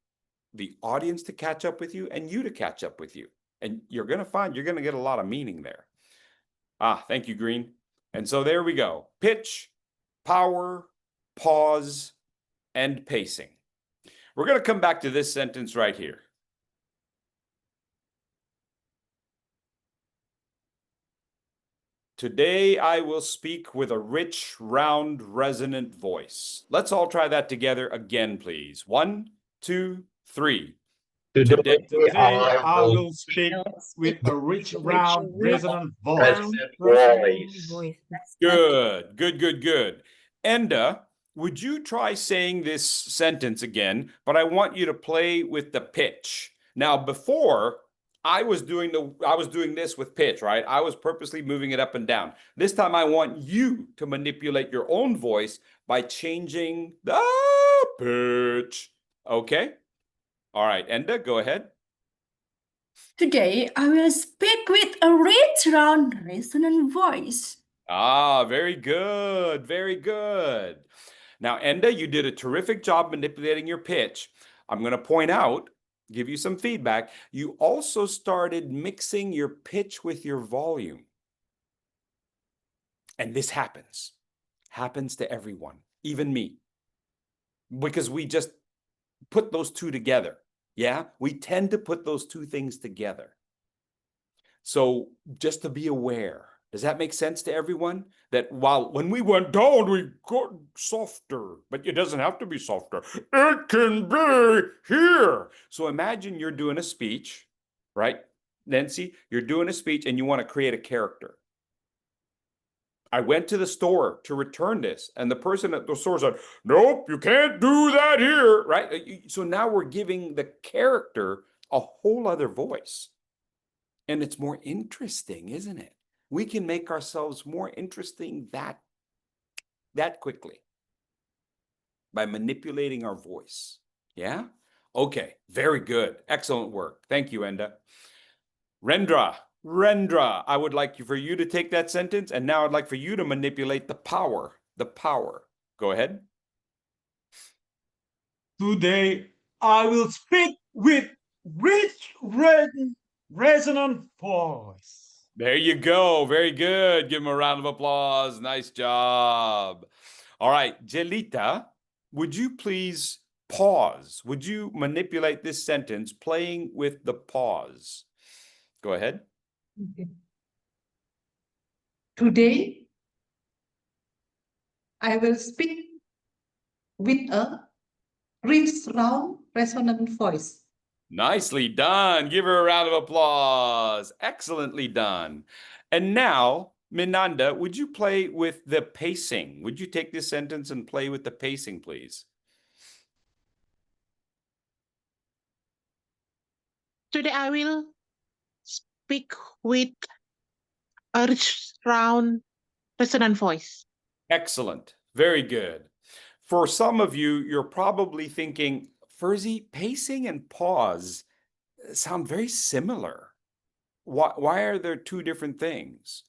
[SPEAKER 12] the audience to catch up with you and you to catch up with you. And you're going to find you're going to get a lot of meaning there. Thank you, Green. And so there we go. Pitch, power, pause, and pacing. We're going to come back to this sentence right here. Today I will speak with a rich, round, resonant voice. Let's all try that together again, please. 1, 2, 3.
[SPEAKER 2] Today
[SPEAKER 10] I will speak with a rich, round, resonant voice.
[SPEAKER 12] Good, good, good, good. Enda, would you try saying this sentence again, but I want you to play with the pitch. Now, before, I was doing this with pitch, right? I was purposely moving it up and down. This time I want you to manipulate your own voice by changing the pitch. Okay? All right, Enda, go ahead.
[SPEAKER 6] Today, I will speak with a rich, round, resonant voice.
[SPEAKER 12] Very good. Very good. Now, Enda, you did a terrific job manipulating your pitch. I'm going to point out, give you some feedback. You also started mixing your pitch with your volume. And this happens to everyone, even me, because we just put those two together. Yeah, we tend to put those two things together. So just to be aware, does that make sense to everyone? That when we went down, we got softer, but it doesn't have to be softer. It can be here. So imagine you're doing a speech, right? Nancy, you're doing a speech and you want to create a character. I went to the store to return this, and the person at the store said, nope, you can't do that here, right? So now we're giving the character a whole other voice. And it's more interesting, isn't it? We can make ourselves more interesting that quickly by manipulating our voice. Yeah? Okay, very good. Excellent work. Thank you, Enda. Rendra, I would like for you to take that sentence, and now I'd like for you to manipulate the power. Go ahead.
[SPEAKER 10] Today, I will speak with rich, resonant voice.
[SPEAKER 12] There you go. Very good. Give him a round of applause. Nice job. All right, Jelita, would you please pause? Would you manipulate this sentence playing with the pause? Go ahead.
[SPEAKER 5] Okay. Today, I will speak with a rich, round, resonant voice.
[SPEAKER 12] Nicely done. Give her a round of applause. Excellently done. And now, Minanda, would you play with the pacing? Would you take this sentence and play with the pacing, please?
[SPEAKER 9] Today I will speak with a rich, round, resonant voice.
[SPEAKER 12] Excellent. Very good. For some of you, you're probably thinking, Fursey, pacing and pause sound very similar. Why are there two different things?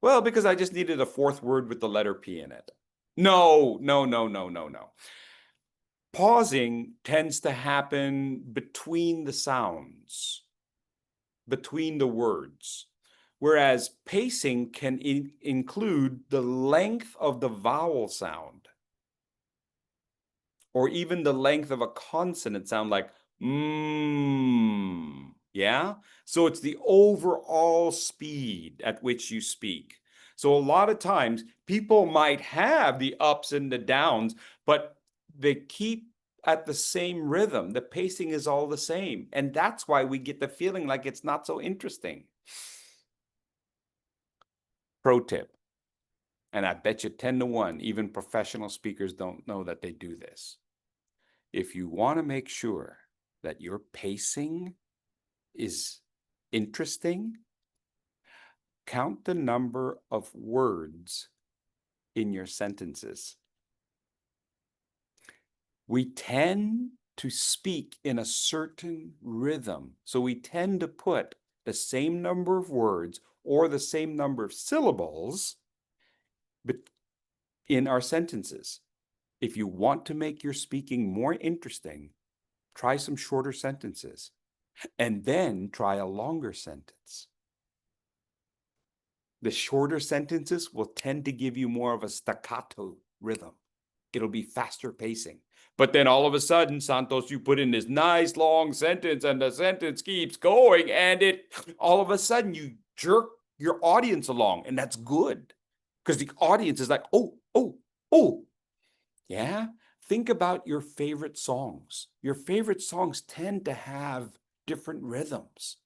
[SPEAKER 12] Well, because I just needed a fourth word with the letter P in it. No. Pausing tends to happen between the sounds, between the words, whereas pacing can include the length of the vowel sound or even the length of a consonant sound like yeah? So it's the overall speed at which you speak. So a lot of times people might have the ups and the downs, but they keep at the same rhythm. The pacing is all the same. And that's why we get the feeling like it's not so interesting. Pro tip. And I bet you 10 to 1, even professional speakers don't know that they do this. If you want to make sure that your pacing is interesting, count the number of words in your sentences. We tend to speak in a certain rhythm. So we tend to put the same number of words or the same number of syllables in our sentences. If you want to make your speaking more interesting, try some shorter sentences and then try a longer sentence. The shorter sentences will tend to give you more of a staccato rhythm. It'll be faster pacing. But then all of a sudden, Santos, you put in this nice long sentence and the sentence keeps going and all of a sudden you jerk your audience along, and that's good because the audience is like, oh. Yeah? Think about your favorite songs. Your favorite songs tend to have different rhythms.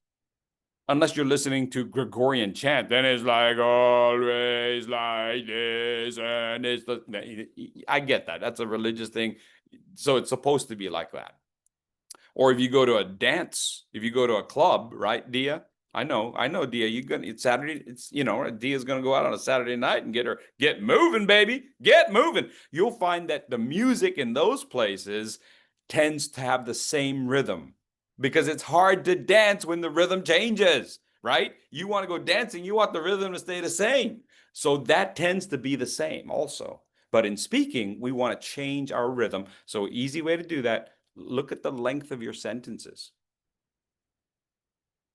[SPEAKER 12] Unless you're listening to Gregorian chant, then it's like always like this, and I get that. That's a religious thing. So it's supposed to be like that. Or if you go to a dance, if you go to a club, right, Dia? I know, Dia. It's Saturday. It's Dia's gonna go out on a Saturday night and get moving, baby, get moving. You'll find that the music in those places tends to have the same rhythm because it's hard to dance when the rhythm changes, right? You want to go dancing, you want the rhythm to stay the same. So that tends to be the same also. But in speaking, we want to change our rhythm. So easy way to do that. Look at the length of your sentences.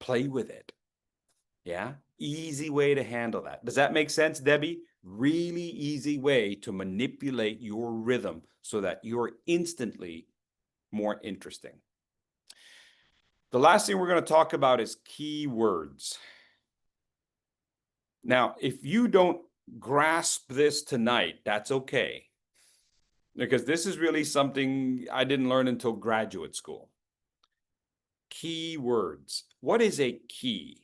[SPEAKER 12] Play with it. Yeah? Easy way to handle that. Does that make sense, Debbie? Really easy way to manipulate your rhythm so that you're instantly more interesting. The last thing we're going to talk about is keywords. Now, if you don't grasp this tonight, that's okay. Because this is really something I didn't learn until graduate school. Keywords. What is a key?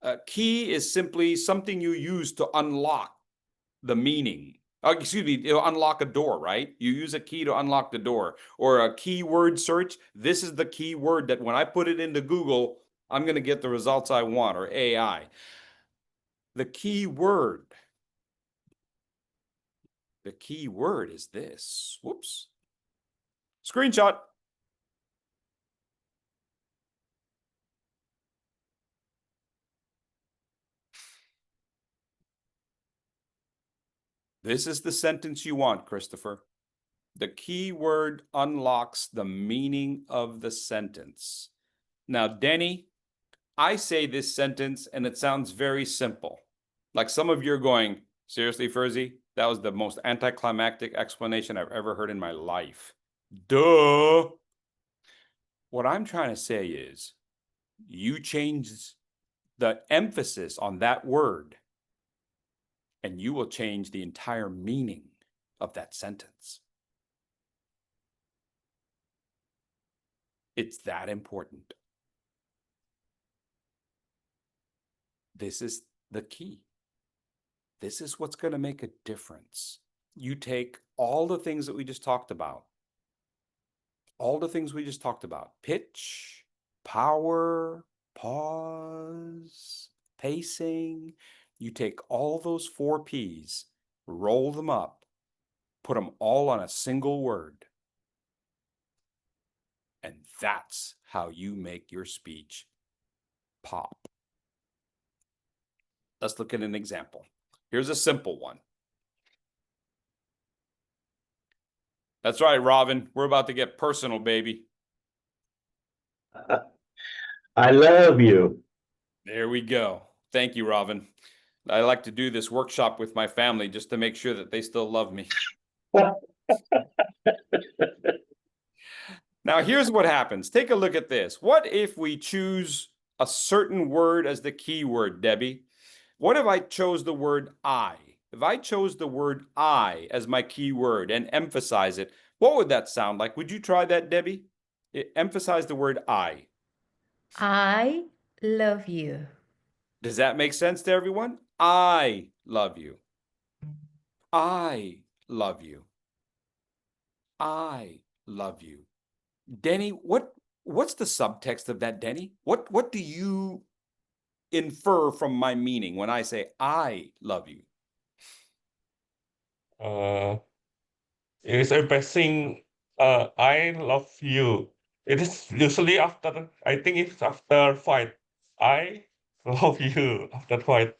[SPEAKER 12] A key is simply something you use to unlock the meaning. Unlock a door, right? You use a key to unlock the door. Or a keyword search. This is the keyword that when I put it into Google, I'm going to get the results I want, or AI. The keyword. The keyword is this. Whoops. Screenshot. This is the sentence you want, Christopher. The keyword unlocks the meaning of the sentence. Now, Denny, I say this sentence and it sounds very simple. Like some of you are going, seriously, Fursey? That was the most anticlimactic explanation I've ever heard in my life. Duh. What I'm trying to say is you change the emphasis on that word and you will change the entire meaning of that sentence. It's that important. This is the key. This is what's going to make a difference. You take all the things that we just talked about, pitch, power, pause, pacing. You take all those 4 P's, roll them up, put them all on a single word. And that's how you make your speech pop. Let's look at an example. Here's a simple one. That's right, Robin. We're about to get personal, baby.
[SPEAKER 2] I love you.
[SPEAKER 12] There we go. Thank you, Robin. I like to do this workshop with my family just to make sure that they still love me. Now, here's what happens. Take a look at this. What if we choose a certain word as the key word, Debbie? What if I chose the word I? If I chose the word I as my key word and emphasize it, what would that sound like? Would you try that, Debbie? Emphasize the word I.
[SPEAKER 14] I love you.
[SPEAKER 12] Does that make sense to everyone? I love you. I love you. I love you. Denny, what's the subtext of that, Denny? What do you infer from my meaning when I say I love you?
[SPEAKER 15] It is expressing I love you. It is usually after, I think it's after fight. I love you after fight.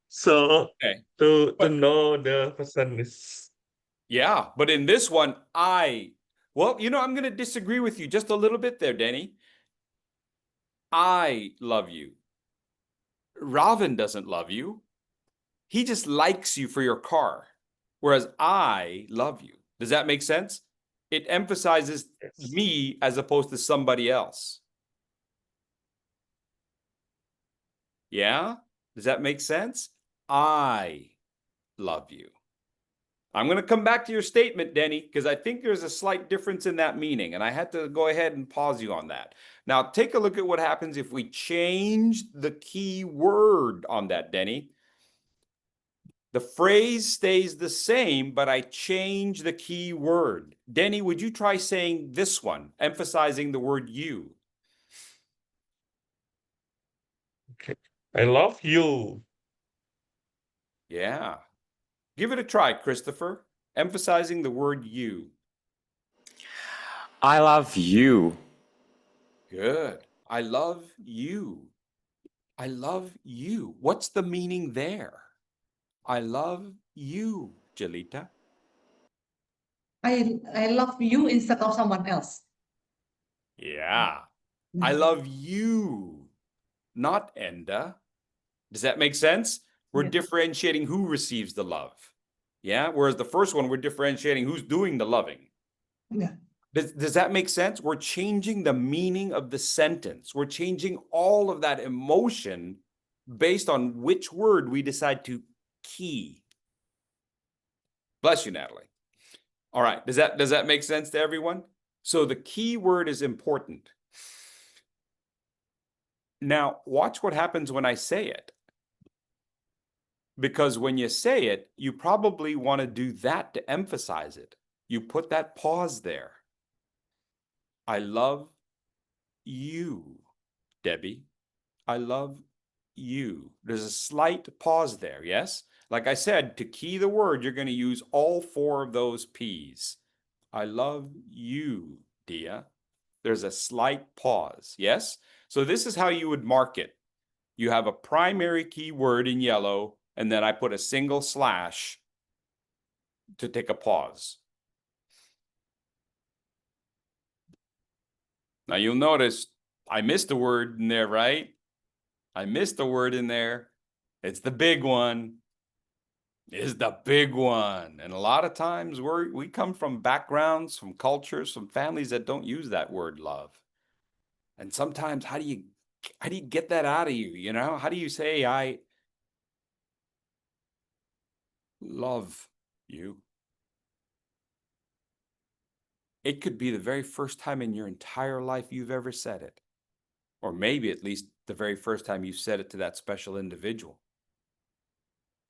[SPEAKER 15] So
[SPEAKER 12] Okay.
[SPEAKER 15] to know the person is.
[SPEAKER 12] Yeah, but in this one, well, I'm going to disagree with you just a little bit there, Denny. I love you. Ravin doesn't love you. He just likes you for your car, whereas I love you. Does that make sense? It emphasizes me as opposed to somebody else. Yeah? Does that make sense? I love you. I'm going to come back to your statement, Denny, because I think there's a slight difference in that meaning, and I had to go ahead and pause you on that. Now, take a look at what happens if we change the key word on that, Denny. The phrase stays the same, but I change the key word. Denny, would you try saying this one, emphasizing the word you?
[SPEAKER 15] Okay. I love you.
[SPEAKER 12] Yeah. Give it a try, Christopher, emphasizing the word you.
[SPEAKER 8] I love you.
[SPEAKER 12] Good. I love you. I love you. What's the meaning there? I love you, Jalita.
[SPEAKER 5] I love you instead of someone else.
[SPEAKER 12] Yeah. I love you, not Enda. Does that make sense? We're differentiating who receives the love. Yeah. Whereas the first one, we're differentiating who's doing the loving.
[SPEAKER 5] Yeah.
[SPEAKER 12] Does that make sense? We're changing the meaning of the sentence. We're changing all of that emotion based on which word we decide to key. Bless you, Natalie. All right. Does that make sense to everyone? So the key word is important. Now, watch what happens when I say it. Because when you say it, you probably want to do that to emphasize it. You put that pause there. I love you, Debbie. I love you. There's a slight pause there, yes? Like I said, to key the word, you're going to use all four of those P's. I love you, Dia. There's a slight pause, yes? So this is how you would mark it. You have a primary key word in yellow, and then I put a single slash to take a pause. Now you'll notice I missed a word in there, right? I missed a word in there. It's the big one. Is the big one. And a lot of times we come from backgrounds, from cultures, from families that don't use that word love. And sometimes how do you get that out of you, you know? How do you say I love you? It could be the very first time in your entire life you've ever said it. Or maybe at least the very first time you said it to that special individual.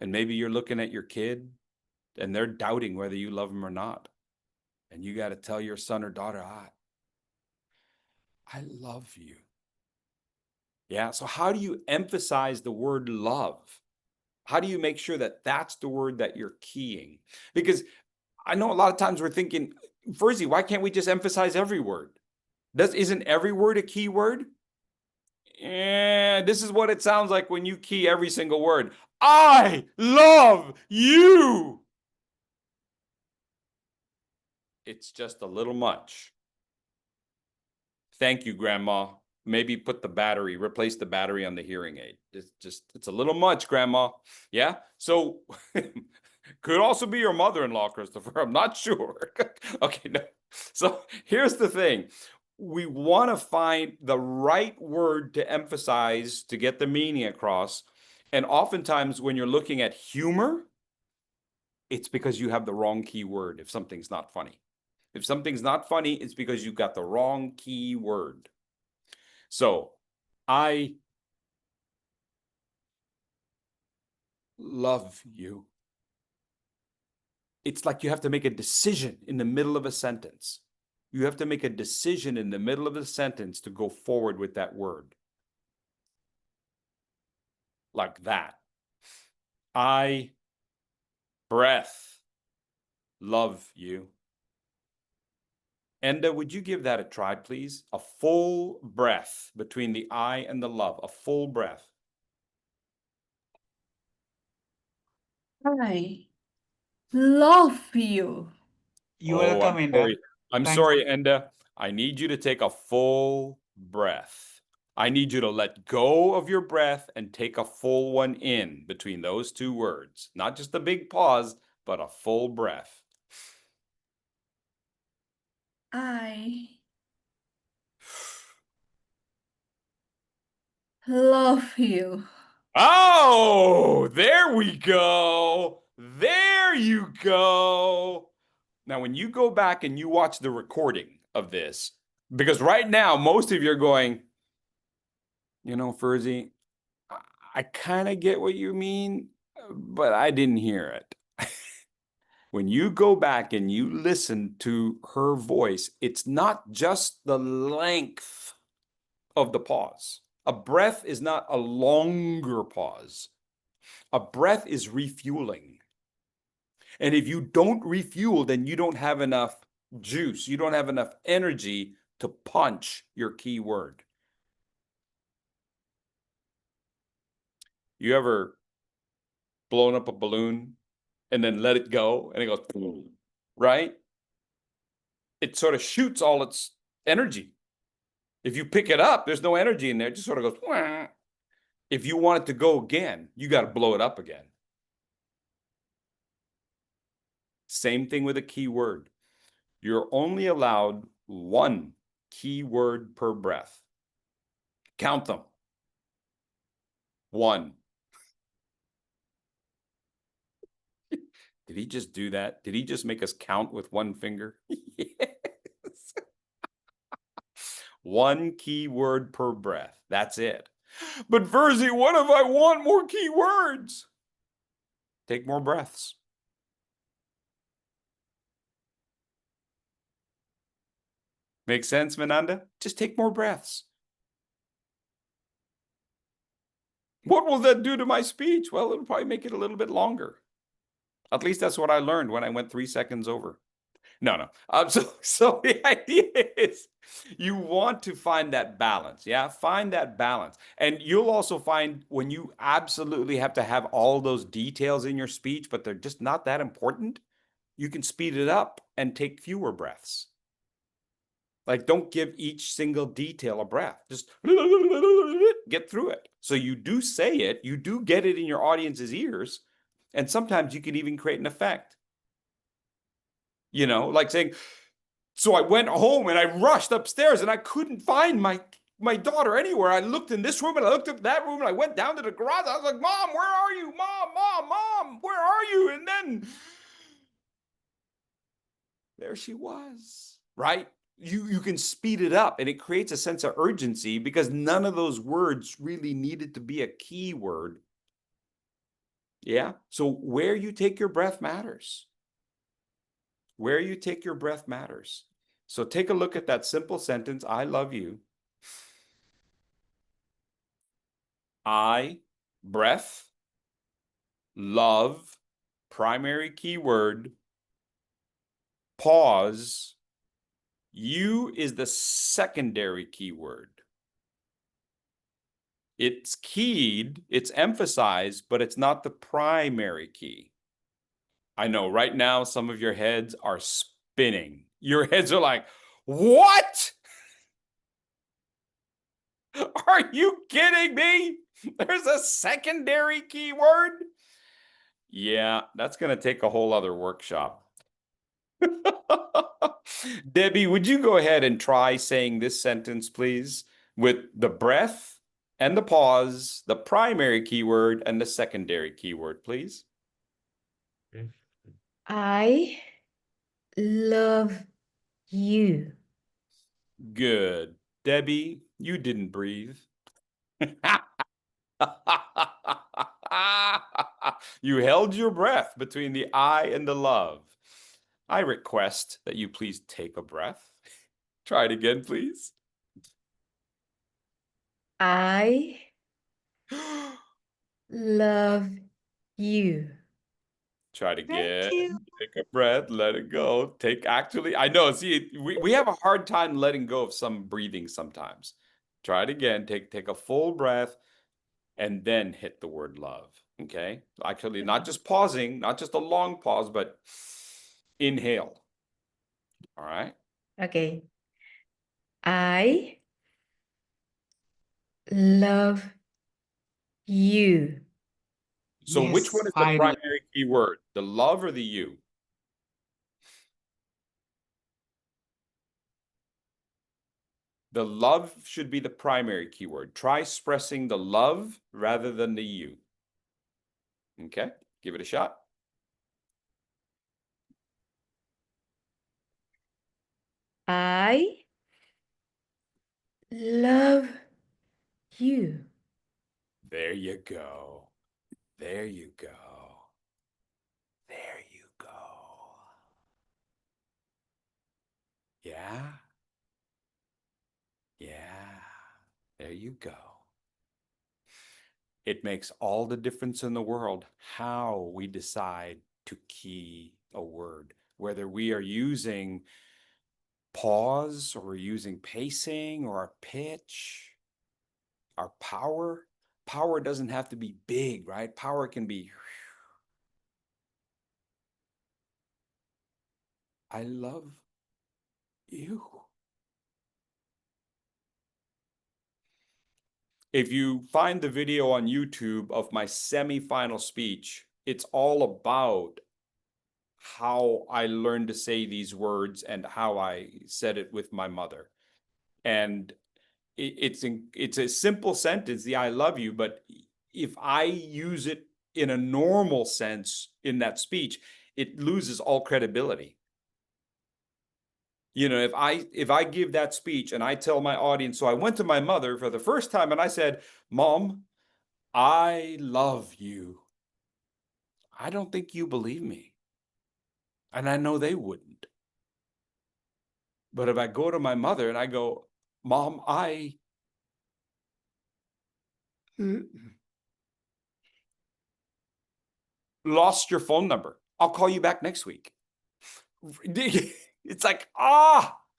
[SPEAKER 12] And maybe you're looking at your kid and they're doubting whether you love them or not. And you got to tell your son or daughter, I love you. Yeah. So how do you emphasize the word love? How do you make sure that that's the word that you're keying? Because I know a lot of times we're thinking, Fursey, why can't we just emphasize every word? Isn't every word a key word? This is what it sounds like when you key every single word. I love you. It's just a little much. Thank you, Grandma. Maybe replace the battery on the hearing aid. It's a little much, Grandma. Yeah. So Could also be your mother-in-law, Christopher. I'm not sure. Okay, no. So here's the thing. We want to find the right word to emphasize to get the meaning across. And oftentimes when you're looking at humor, it's because you have the wrong key word if something's not funny. If something's not funny, it's because you got the wrong key word. So, I love you. It's like you have to make a decision in the middle of a sentence. You have to make a decision in the middle of a sentence to go forward with that word. Like that. I breath love you. Enda, would you give that a try, please? A full breath between the I and the love. A full breath.
[SPEAKER 6] I love you.
[SPEAKER 10] You're
[SPEAKER 12] Oh,
[SPEAKER 10] welcome, Enda.
[SPEAKER 12] I'm
[SPEAKER 10] Thanks.
[SPEAKER 12] sorry, Enda. I need you to take a full breath. I need you to let go of your breath and take a full one in between those two words. Not just a big pause, but a full breath.
[SPEAKER 6] I love you.
[SPEAKER 12] Oh, there we go. There you go. Now, when you go back and you watch the recording of this, because right now, most of you are going, you know, Fursey, I kind of get what you mean, but I didn't hear it. When you go back and you listen to her voice, it's not just the length of the pause. A breath is not a longer pause. A breath is refueling. And if you don't refuel, then you don't have enough juice. You don't have enough energy to punch your key word. You ever blown up a balloon and then let it go and it goes, boom, right? It sort of shoots all its energy. If you pick it up, there's no energy in there. It just sort of goes, wah. If you want it to go again, you got to blow it up again. Same thing with a key word. You're only allowed one key word per breath. Count them. 1. Did he just do that? Did he just make us count with one finger? Yes. 1 key word per breath. That's it. But Fursey, what if I want more key words? Take more breaths. Make sense, Mananda? Just take more breaths. What will that do to my speech? Well, it'll probably make it a little bit longer. At least that's what I learned when I went 3 seconds over. No. So the idea is you want to find that balance. Yeah, find that balance. And you'll also find when you absolutely have to have all those details in your speech, but they're just not that important, you can speed it up and take fewer breaths. Like, don't give each single detail a breath. Just get through it. So you do say it, you do get it in your audience's ears, and sometimes you can even create an effect. You know, like saying, so I went home and I rushed upstairs and I couldn't find my daughter anywhere. I looked in this room and I looked at that room and I went down to the garage. I was like, Mom, where are you? Mom, where are you? And then there she was, right? You can speed it up and it creates a sense of urgency because none of those words really needed to be a key word. Yeah. So where you take your breath matters. Where you take your breath matters. So take a look at that simple sentence, I love you. I, breath, love, primary keyword, pause, you is the secondary keyword. It's keyed, it's emphasized, but it's not the primary key. I know right now some of your heads are spinning. Your heads are like, what? Are you kidding me? There's a secondary keyword? Yeah, that's going to take a whole other workshop. Debbie, would you go ahead and try saying this sentence, please, with the breath and the pause, the primary keyword and the secondary keyword, please?
[SPEAKER 14] I love you.
[SPEAKER 12] Good. Debbie, you didn't breathe. You held your breath between the I and the love. I request that you please take a breath. Try it again, please.
[SPEAKER 14] I love you.
[SPEAKER 12] Try it
[SPEAKER 3] Thank
[SPEAKER 12] again.
[SPEAKER 3] you.
[SPEAKER 12] Take a breath, let it go. I know, see, we have a hard time letting go of some breathing sometimes. Try it again. Take a full breath and then hit the word love. Okay? Actually, not just pausing, not just a long pause, but inhale. All right?
[SPEAKER 14] Okay. I love you.
[SPEAKER 12] So which
[SPEAKER 10] Yes,
[SPEAKER 12] one is the
[SPEAKER 10] finally.
[SPEAKER 12] primary keyword? The love or the you? The love should be the primary keyword. Try expressing the love rather than the you. Okay, give it a shot.
[SPEAKER 14] I love you.
[SPEAKER 12] There you go. There you go. There you go. Yeah. Yeah. There you go. It makes all the difference in the world how we decide to key a word, whether we are using pause or we're using pacing or our pitch, our power. Power doesn't have to be big, right? Power can be, I love you. If you find the video on YouTube of my semi-final speech, it's all about how I learned to say these words and how I said it with my mother. And it's a simple sentence, the I love you, but if I use it in a normal sense in that speech, it loses all credibility. You know, if I give that speech and I tell my audience, so I went to my mother for the first time and I said, Mom, I love you. I don't think you believe me. And I know they wouldn't. But if I go to my mother and I go, Mom, I lost your phone number. I'll call you back next week. It's like,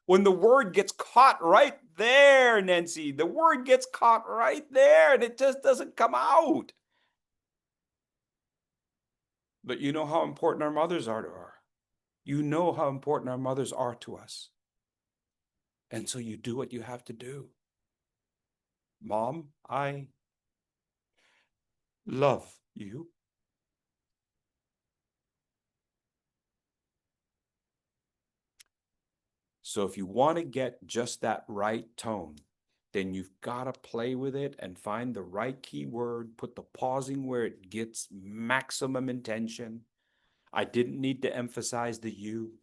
[SPEAKER 12] when the word gets caught right there, Nancy, the word gets caught right there and it just doesn't come out. But you know how important our mothers are to her. You know how important our mothers are to us. And so you do what you have to do. Mom, I love you. So if you want to get just that right tone, then you've got to play with it and find the right keyword, put the pausing where it gets maximum intention. I didn't need to emphasize the you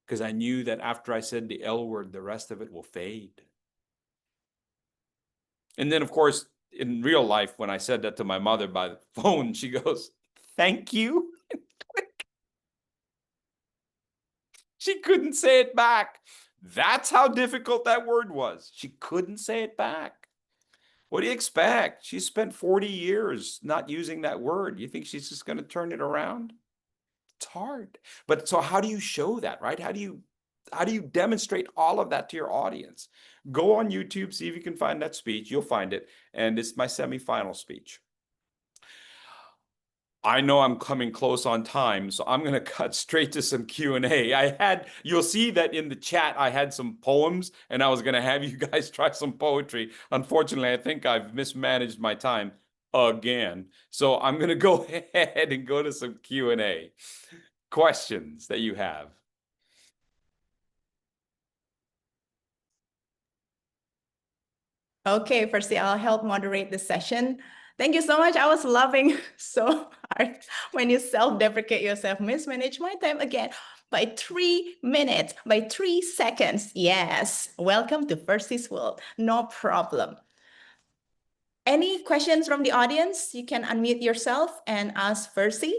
[SPEAKER 12] because I knew that after I said the L word, the rest of it will fade. And then, of course, in real life, when I said that to my mother by the phone, she goes, thank you. She couldn't say it back. That's how difficult that word was. She couldn't say it back. What do you expect? She spent 40 years not using that word. You think she's just going to turn it around? It's hard. But so how do you show that, right? How do you demonstrate all of that to your audience? Go on YouTube, see if you can find that speech. You'll find it. And it's my semi-final speech. I know I'm coming close on time, so I'm going to cut straight to some Q&A. You'll see that in the chat, I had some poems and I was going to have you guys try some poetry. Unfortunately, I think I've mismanaged my time. again. So I'm going to go ahead and go to some Q&A. Questions that you have.
[SPEAKER 1] Okay, Fursey, I'll help moderate the session. Thank you so much. I was laughing so hard when you self-deprecate yourself. Mismanage my time again by 3 minutes, by 3 seconds. Yes, welcome to Fursey's world. No problem. Any questions from the audience? You can unmute yourself and ask Fursey.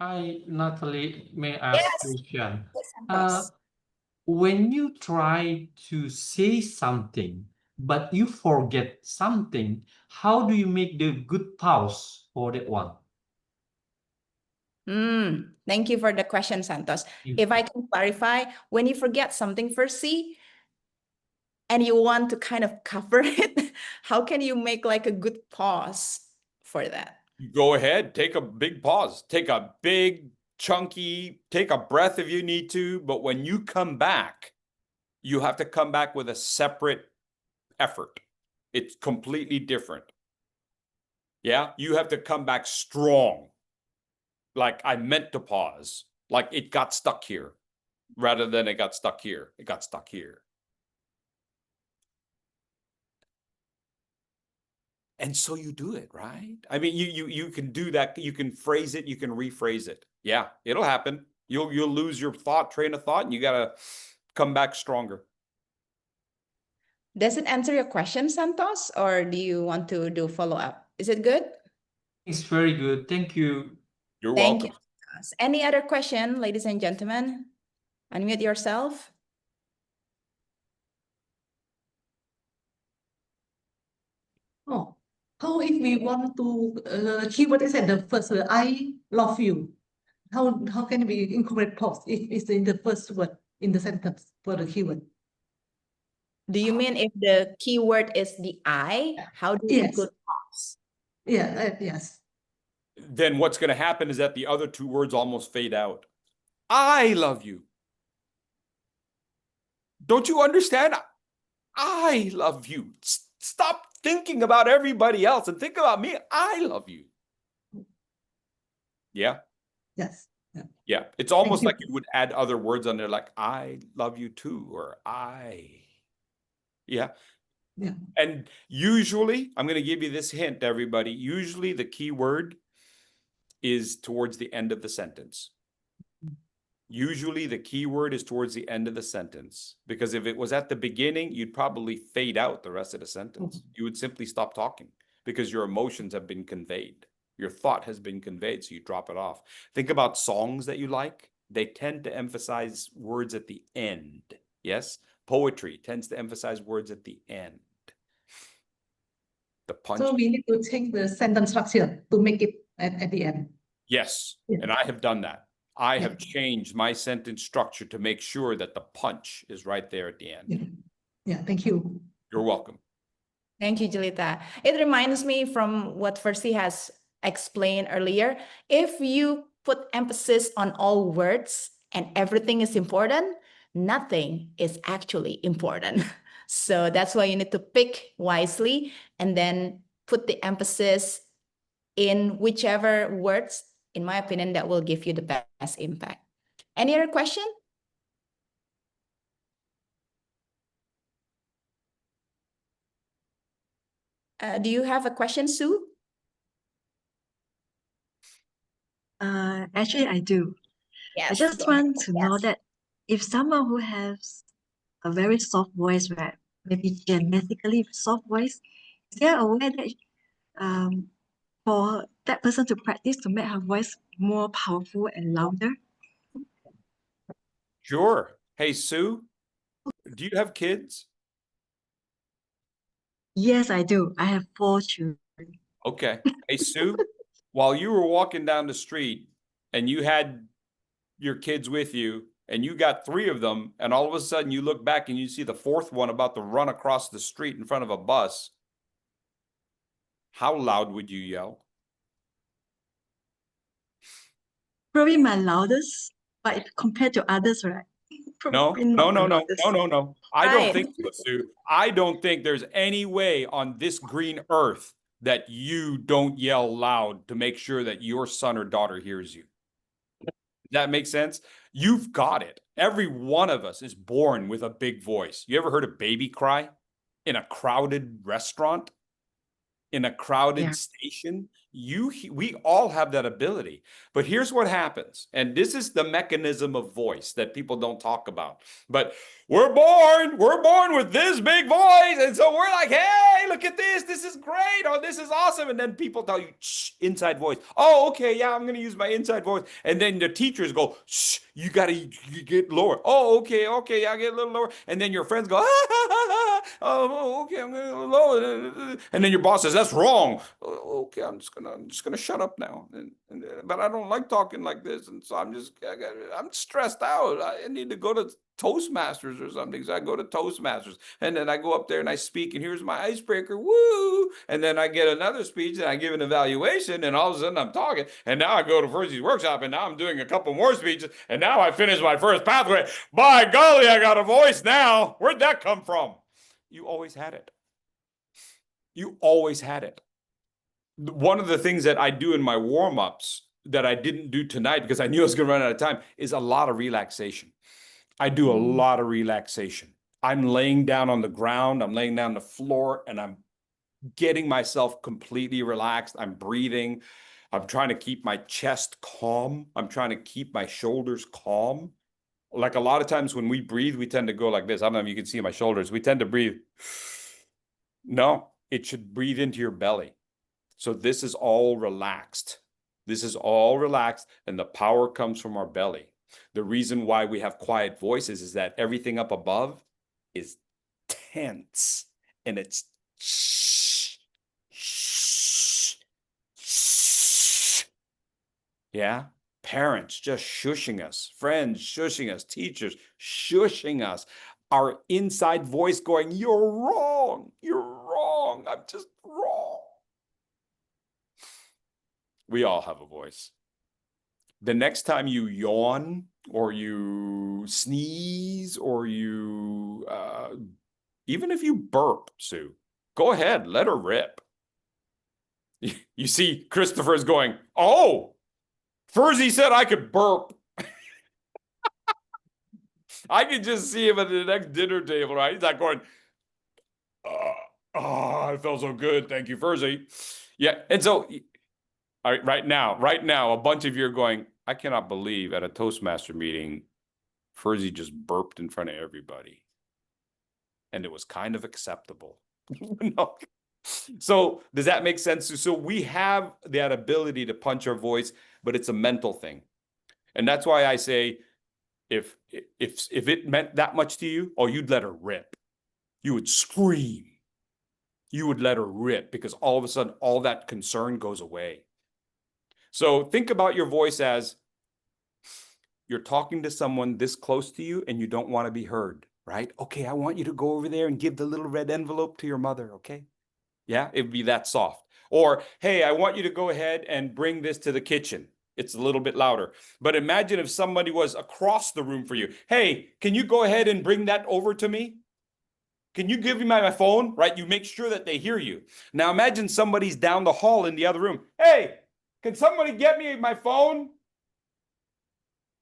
[SPEAKER 13] Hi, Natalie. May I ask
[SPEAKER 1] Yes.
[SPEAKER 13] question?
[SPEAKER 1] Yes.
[SPEAKER 13] When you try to say something, but you forget something, how do you make the good pause for that one?
[SPEAKER 1] Thank you for the question, Santos. If I can clarify, when you forget something, Fursey, and you want to kind of cover it, how can you make like a good pause for that?
[SPEAKER 12] Go ahead, take a big pause, take a big chunky, take a breath if you need to. But when you come back, you have to come back with a separate effort. It's completely different. Yeah, you have to come back strong. Like I meant to pause, like it got stuck here rather than it got stuck here. It got stuck here. And so you do it, right? I mean, you can do that. You can phrase it. You can rephrase it. Yeah, it'll happen. You'll lose your train of thought, and you gotta come back stronger.
[SPEAKER 1] Does it answer your question, Santos, or do you want to do follow-up? Is it good?
[SPEAKER 13] It's very good. Thank you.
[SPEAKER 12] You're
[SPEAKER 1] Thank
[SPEAKER 12] welcome.
[SPEAKER 1] you. Any other question, ladies and gentlemen? Unmute yourself.
[SPEAKER 5] Oh, how if we want to keyword is at the first word, I love you. How can we incorporate pause if it's in the first word in the sentence for the keyword?
[SPEAKER 1] Do you mean if the keyword is the I? How do you
[SPEAKER 5] Yes.
[SPEAKER 1] include pause?
[SPEAKER 5] Yeah, yes.
[SPEAKER 12] Then what's going to happen is that the other two words almost fade out. I love you. Don't you understand? I love you. Stop thinking about everybody else and think about me. I love you. Yeah.
[SPEAKER 5] Yes. Yeah.
[SPEAKER 12] Yeah. It's almost like you would add other words on there like I love you too, or I. Yeah.
[SPEAKER 5] Yeah.
[SPEAKER 12] And usually, I'm going to give you this hint, everybody. Usually the key word is towards the end of the sentence. Usually the key word is towards the end of the sentence, because if it was at the beginning, you'd probably fade out the rest of the sentence. You would simply stop talking because your emotions have been conveyed. Your thought has been conveyed, so you drop it off. Think about songs that you like. They tend to emphasize words at the end. Yes? Poetry tends to emphasize words at the end. The punch.
[SPEAKER 5] So we need to change the sentence structure to make it at the end.
[SPEAKER 12] Yes, and I have done that. I have changed my sentence structure to make sure that the punch is right there at the end.
[SPEAKER 5] Yeah, thank you.
[SPEAKER 12] You're welcome.
[SPEAKER 1] Thank you, Julita. It reminds me from what Fursey has explained earlier. If you put emphasis on all words and everything is important, nothing is actually important. So that's why you need to pick wisely and then put the emphasis in whichever words, in my opinion, that will give you the best impact. Any other question? Do you have a question, Sue?
[SPEAKER 3] Actually, I do.
[SPEAKER 1] Yes.
[SPEAKER 3] I just want to know that if someone who has a very soft voice, right, maybe genetically soft voice, is there a way that for that person to practice to make her voice more powerful and louder?
[SPEAKER 12] Sure. Hey, Sue, do you have kids?
[SPEAKER 3] Yes, I do. I have 4 children.
[SPEAKER 12] Okay. Hey, Sue, while you were walking down the street and you had your kids with you and you got 3 of them, and all of a sudden you look back and you see the 4th one about to run across the street in front of a bus, how loud would you yell?
[SPEAKER 3] Probably my loudest, but compared to others, right?
[SPEAKER 12] No.
[SPEAKER 3] Probably not the loudest.
[SPEAKER 12] I don't think so, Sue. I don't think there's any way on this green earth that you don't yell loud to make sure that your son or daughter hears you. Does that make sense? You've got it. Every one of us is born with a big voice. You ever heard a baby cry in a crowded restaurant? In a crowded station? We all have that ability. But here's what happens, and this is the mechanism of voice that people don't talk about. But we're born with this big voice, and so we're like, hey, look at this is great, or this is awesome. And then people tell you, shh, inside voice. Oh, okay, yeah, I'm gonna use my inside voice. And then the teachers go, shh, you gotta get lower. Oh, okay, yeah, get a little lower. And then your friends go, oh, okay, I'm gonna lower. And then your boss says, that's wrong. Okay, I'm just gonna shut up now. But I don't like talking like this, and so I'm stressed out. I need to go to Toastmasters or something. So I go to Toastmasters, and then I go up there and I speak, and here's my icebreaker, woo! And then I get another speech, and I give an evaluation, and all of a sudden I'm talking. And now I go to Fursey's workshop, and now I'm doing a couple more speeches, and now I finish my first pathway. By golly, I got a voice now. Where'd that come from? You always had it. You always had it. One of the things that I do in my warm-ups that I didn't do tonight because I knew I was going to run out of time is a lot of relaxation. I do a lot of relaxation. I'm laying down on the ground, I'm laying down on the floor, and I'm getting myself completely relaxed. I'm breathing. I'm trying to keep my chest calm. I'm trying to keep my shoulders calm. Like a lot of times when we breathe, we tend to go like this. I don't know if you can see my shoulders. We tend to breathe. No, it should breathe into your belly. So this is all relaxed. This is all relaxed, and the power comes from our belly. The reason why we have quiet voices is that everything up above is tense, and it's shh, shh, shh. Yeah? Parents just shushing us, friends shushing us, teachers shushing us. Our inside voice going, you're wrong, I'm just wrong. We all have a voice. The next time you yawn or you sneeze or you, even if you burp, Sue, go ahead, let her rip. You see, Christopher's going, oh, Fursey said I could burp. I could just see him at the next dinner table, right? He's not going, oh, I felt so good. Thank you, Fursey. Yeah, and so right now, a bunch of you are going, I cannot believe at a Toastmaster meeting, Fursey just burped in front of everybody. And it was kind of acceptable. No. So does that make sense? So we have that ability to punch our voice, but it's a mental thing. And that's why I say, if it meant that much to you, oh, you'd let her rip. You would scream. You would let her rip because all of a sudden, all that concern goes away. So think about your voice as you're talking to someone this close to you and you don't want to be heard, right? Okay, I want you to go over there and give the little red envelope to your mother, okay? Yeah, it would be that soft. Or, hey, I want you to go ahead and bring this to the kitchen. It's a little bit louder. But imagine if somebody was across the room for you. Hey, can you go ahead and bring that over to me? Can you give me my phone? Right? You make sure that they hear you. Now imagine somebody's down the hall in the other room. Hey, can somebody get me my phone?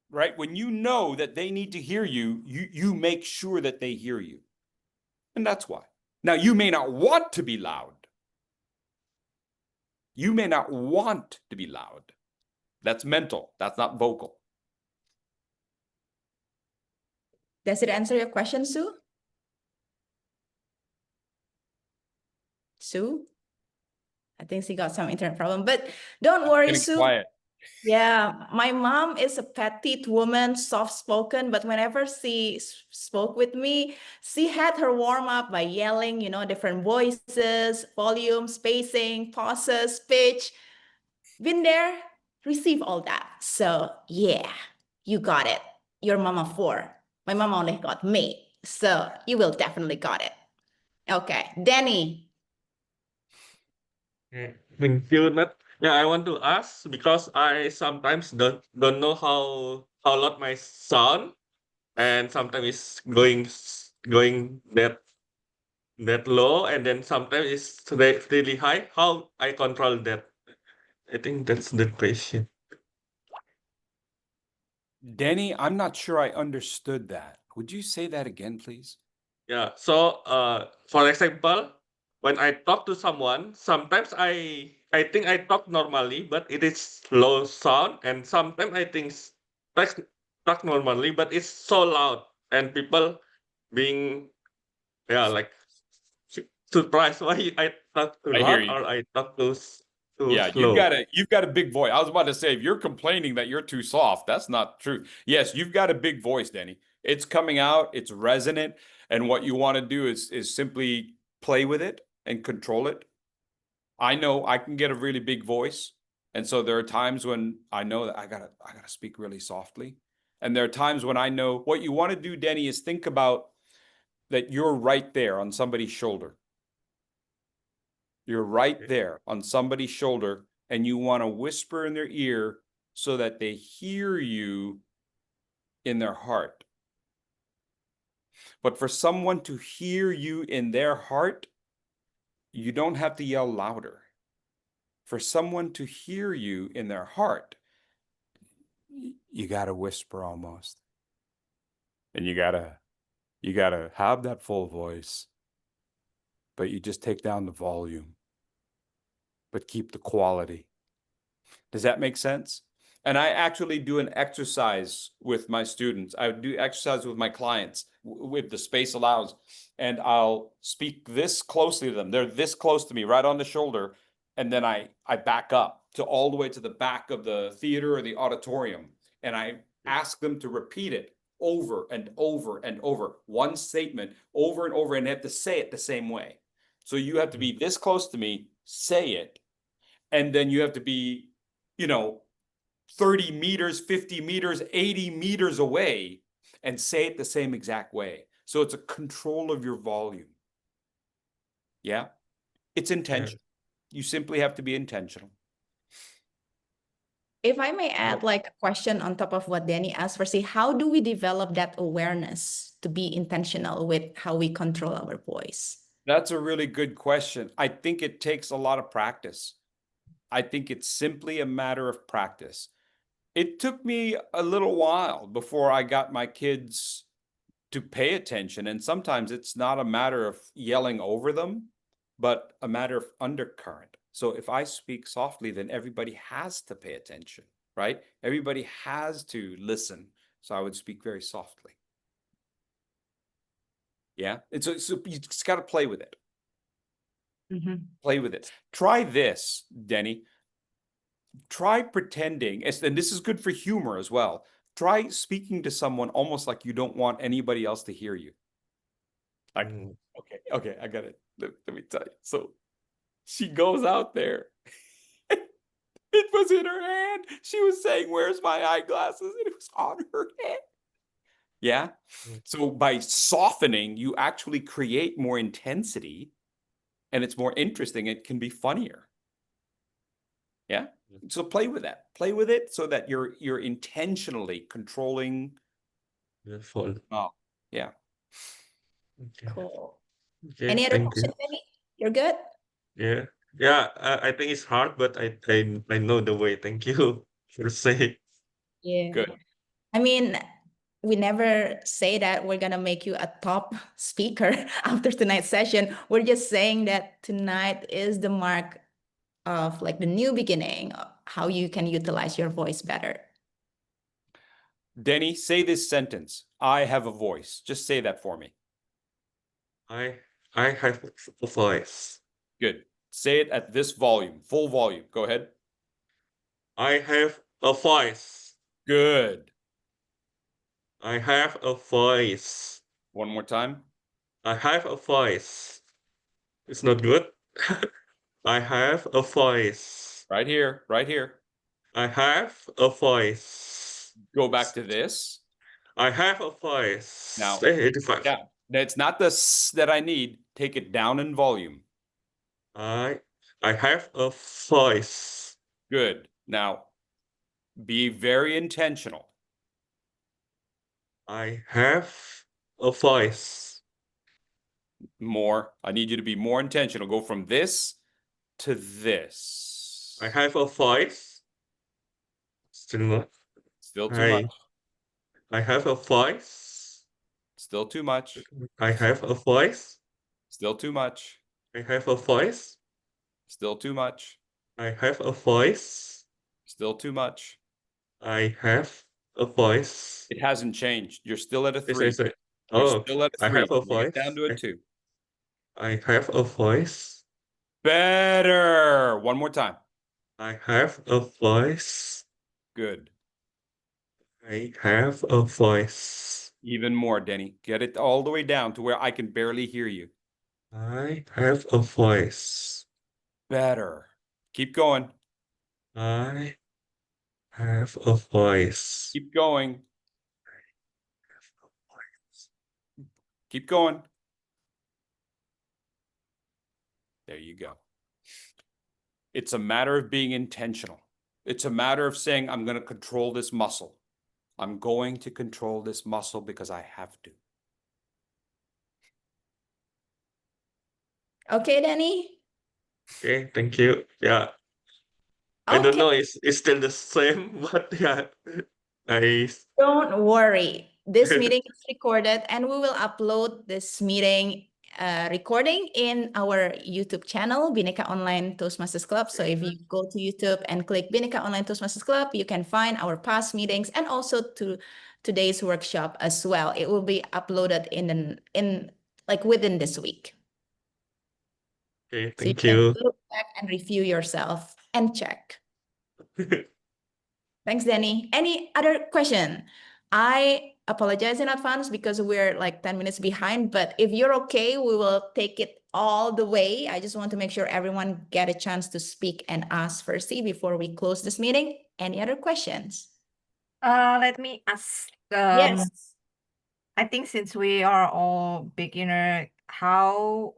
[SPEAKER 12] Right? When you know that they need to hear you, you make sure that they hear you. And that's why. Now, you may not want to be loud. You may not want to be loud. That's mental. That's not vocal.
[SPEAKER 1] Does it answer your question, Sue? Sue? I think she got some internet problem, but don't worry, Sue.
[SPEAKER 12] Quiet.
[SPEAKER 1] Yeah, my mom is a petite woman, soft-spoken, but whenever she spoke with me, she had her warm-up by yelling, different voices, volume, spacing, pauses, pitch. Been there, receive all that. So yeah, you got it. You're mama 4. My mom only got me. So you will definitely got it. Okay, Danny.
[SPEAKER 15] Thank you, Nat. Yeah, I want to ask because I sometimes don't know how loud my sound, and sometimes it's going that that low, and then sometimes it's really high. How I control that? I think that's the question.
[SPEAKER 12] Danny, I'm not sure I understood that. Would you say that again, please?
[SPEAKER 15] Yeah. So, for example, when I talk to someone, sometimes I think I talk normally, but it is low sound, and sometimes I think talk normally, but it's so loud, and people being like surprised why I talk too
[SPEAKER 12] I hear
[SPEAKER 15] loud
[SPEAKER 12] you.
[SPEAKER 15] or I talk too
[SPEAKER 12] Yeah,
[SPEAKER 15] slow.
[SPEAKER 12] you've got a big voice. I was about to say, if you're complaining that you're too soft, that's not true. Yes, you've got a big voice, Danny. It's coming out, it's resonant, and what you want to do is simply play with it and control it. I know I can get a really big voice, and so there are times when I know that I gotta speak really softly, and there are times when I know what you want to do, Danny, is think about that you're right there on somebody's shoulder. You're right there on somebody's shoulder, and you want to whisper in their ear so that they hear you in their heart. But for someone to hear you in their heart, you don't have to yell louder. For someone to hear you in their heart, you got to whisper almost. And you got to have that full voice, but you just take down the volume, but keep the quality. Does that make sense? And I actually do an exercise with my students. I do exercise with my clients if the space allows. And I'll speak this closely to them. They're this close to me, right on the shoulder. And then I back up to all the way to the back of the theater or the auditorium. And I ask them to repeat it over and over and over. One statement over and over, and they have to say it the same way. So you have to be this close to me, say it. And then you have to be 30 meters, 50 meters, 80 meters away and say it the same exact way. So it's a control of your volume. Yeah. It's intentional. You simply have to be intentional.
[SPEAKER 1] If I may add like a question on top of what Danny asked for, say, how do we develop that awareness to be intentional with how we control our voice?
[SPEAKER 12] That's a really good question. I think it takes a lot of practice. I think it's simply a matter of practice. It took me a little while before I got my kids to pay attention. And sometimes it's not a matter of yelling over them, but a matter of undercurrent. So if I speak softly, then everybody has to pay attention, right? Everybody has to listen. So I would speak very softly. Yeah. And so you just got to play with it. Play with it. Try this, Denny. Try pretending, and this is good for humor as well. Try speaking to someone almost like you don't want anybody else to hear you. Like, okay, I got it. Let me tell you. So she goes out there. It was in her hand. She was saying, "Where's my eyeglasses?" And it was on her head. Yeah. So by softening, you actually create more intensity, and it's more interesting. It can be funnier. Yeah. So play with that. Play with it so that you're intentionally controlling. Oh, yeah.
[SPEAKER 1] Cool.
[SPEAKER 15] Okay,
[SPEAKER 1] Any other
[SPEAKER 15] thank you.
[SPEAKER 1] question, Danny? You're good?
[SPEAKER 15] Yeah. I think it's hard, but I know the way. Thank you for saying.
[SPEAKER 1] Yeah.
[SPEAKER 12] Good.
[SPEAKER 1] I mean, we never say that we're gonna make you a top speaker after tonight's session. We're just saying that tonight is the mark of like the new beginning, of how you can utilize your voice better.
[SPEAKER 12] Denny, say this sentence. I have a voice. Just say that for me.
[SPEAKER 15] I have a voice.
[SPEAKER 12] Good. Say it at this volume, full volume. Go ahead.
[SPEAKER 15] I have a voice.
[SPEAKER 12] Good.
[SPEAKER 15] I have a voice.
[SPEAKER 12] One more time.
[SPEAKER 15] I have a voice. It's not good. I have a voice.
[SPEAKER 12] Right here, right here.
[SPEAKER 15] I have a voice.
[SPEAKER 12] Go back to this.
[SPEAKER 15] I have a voice.
[SPEAKER 12] Now,
[SPEAKER 15] 85.
[SPEAKER 12] yeah, it's not the s that I need. Take it down in volume.
[SPEAKER 15] I have a voice.
[SPEAKER 12] Good. Now, be very intentional.
[SPEAKER 15] I have a voice.
[SPEAKER 12] More. I need you to be more intentional. Go from this to this.
[SPEAKER 15] I have a voice. Still not.
[SPEAKER 12] Still too much.
[SPEAKER 15] I have a voice.
[SPEAKER 12] Still too much.
[SPEAKER 15] I have a voice.
[SPEAKER 12] Still too much.
[SPEAKER 15] I have a voice.
[SPEAKER 12] Still too much.
[SPEAKER 15] I have a voice.
[SPEAKER 12] Still too much.
[SPEAKER 15] I have a voice.
[SPEAKER 12] It hasn't changed. You're still at a
[SPEAKER 15] Yes,
[SPEAKER 12] 3.
[SPEAKER 15] I say.
[SPEAKER 12] You're
[SPEAKER 15] Oh,
[SPEAKER 12] still at a
[SPEAKER 15] I
[SPEAKER 12] 3.
[SPEAKER 15] have a
[SPEAKER 12] Bring it
[SPEAKER 15] voice.
[SPEAKER 12] down to a 2.
[SPEAKER 15] I have a voice.
[SPEAKER 12] Better. One more time.
[SPEAKER 15] I have a voice.
[SPEAKER 12] Good.
[SPEAKER 15] I have a voice.
[SPEAKER 12] Even more, Denny. Get it all the way down to where I can barely hear you.
[SPEAKER 15] I have a voice.
[SPEAKER 12] Better. Keep going.
[SPEAKER 15] I have a voice.
[SPEAKER 12] Keep going. Keep going. There you go. It's a matter of being intentional. It's a matter of saying, I'm going to control this muscle. I'm going to control this muscle because I have to.
[SPEAKER 1] Okay, Danny?
[SPEAKER 15] Okay, thank you. Yeah. I don't know, it's still the same, but yeah.
[SPEAKER 1] Don't worry. This meeting is recorded and we will upload this meeting recording in our YouTube channel, Bhinneka Online Toastmasters Club. So if you go to YouTube and click Bhinneka Online Toastmasters Club, you can find our past meetings and also to today's workshop as well. It will be uploaded in like within this week.
[SPEAKER 15] Okay,
[SPEAKER 1] So you
[SPEAKER 15] thank
[SPEAKER 1] can
[SPEAKER 15] you.
[SPEAKER 1] look back and review yourself and check. Thanks, Danny. Any other question? I apologize in advance because we're like 10 minutes behind, but if you're okay, we will take it all the way. I just want to make sure everyone get a chance to speak and ask Fursey before we close this meeting. Any other questions?
[SPEAKER 7] Let me ask.
[SPEAKER 1] Yes.
[SPEAKER 7] I think since we are all beginner, how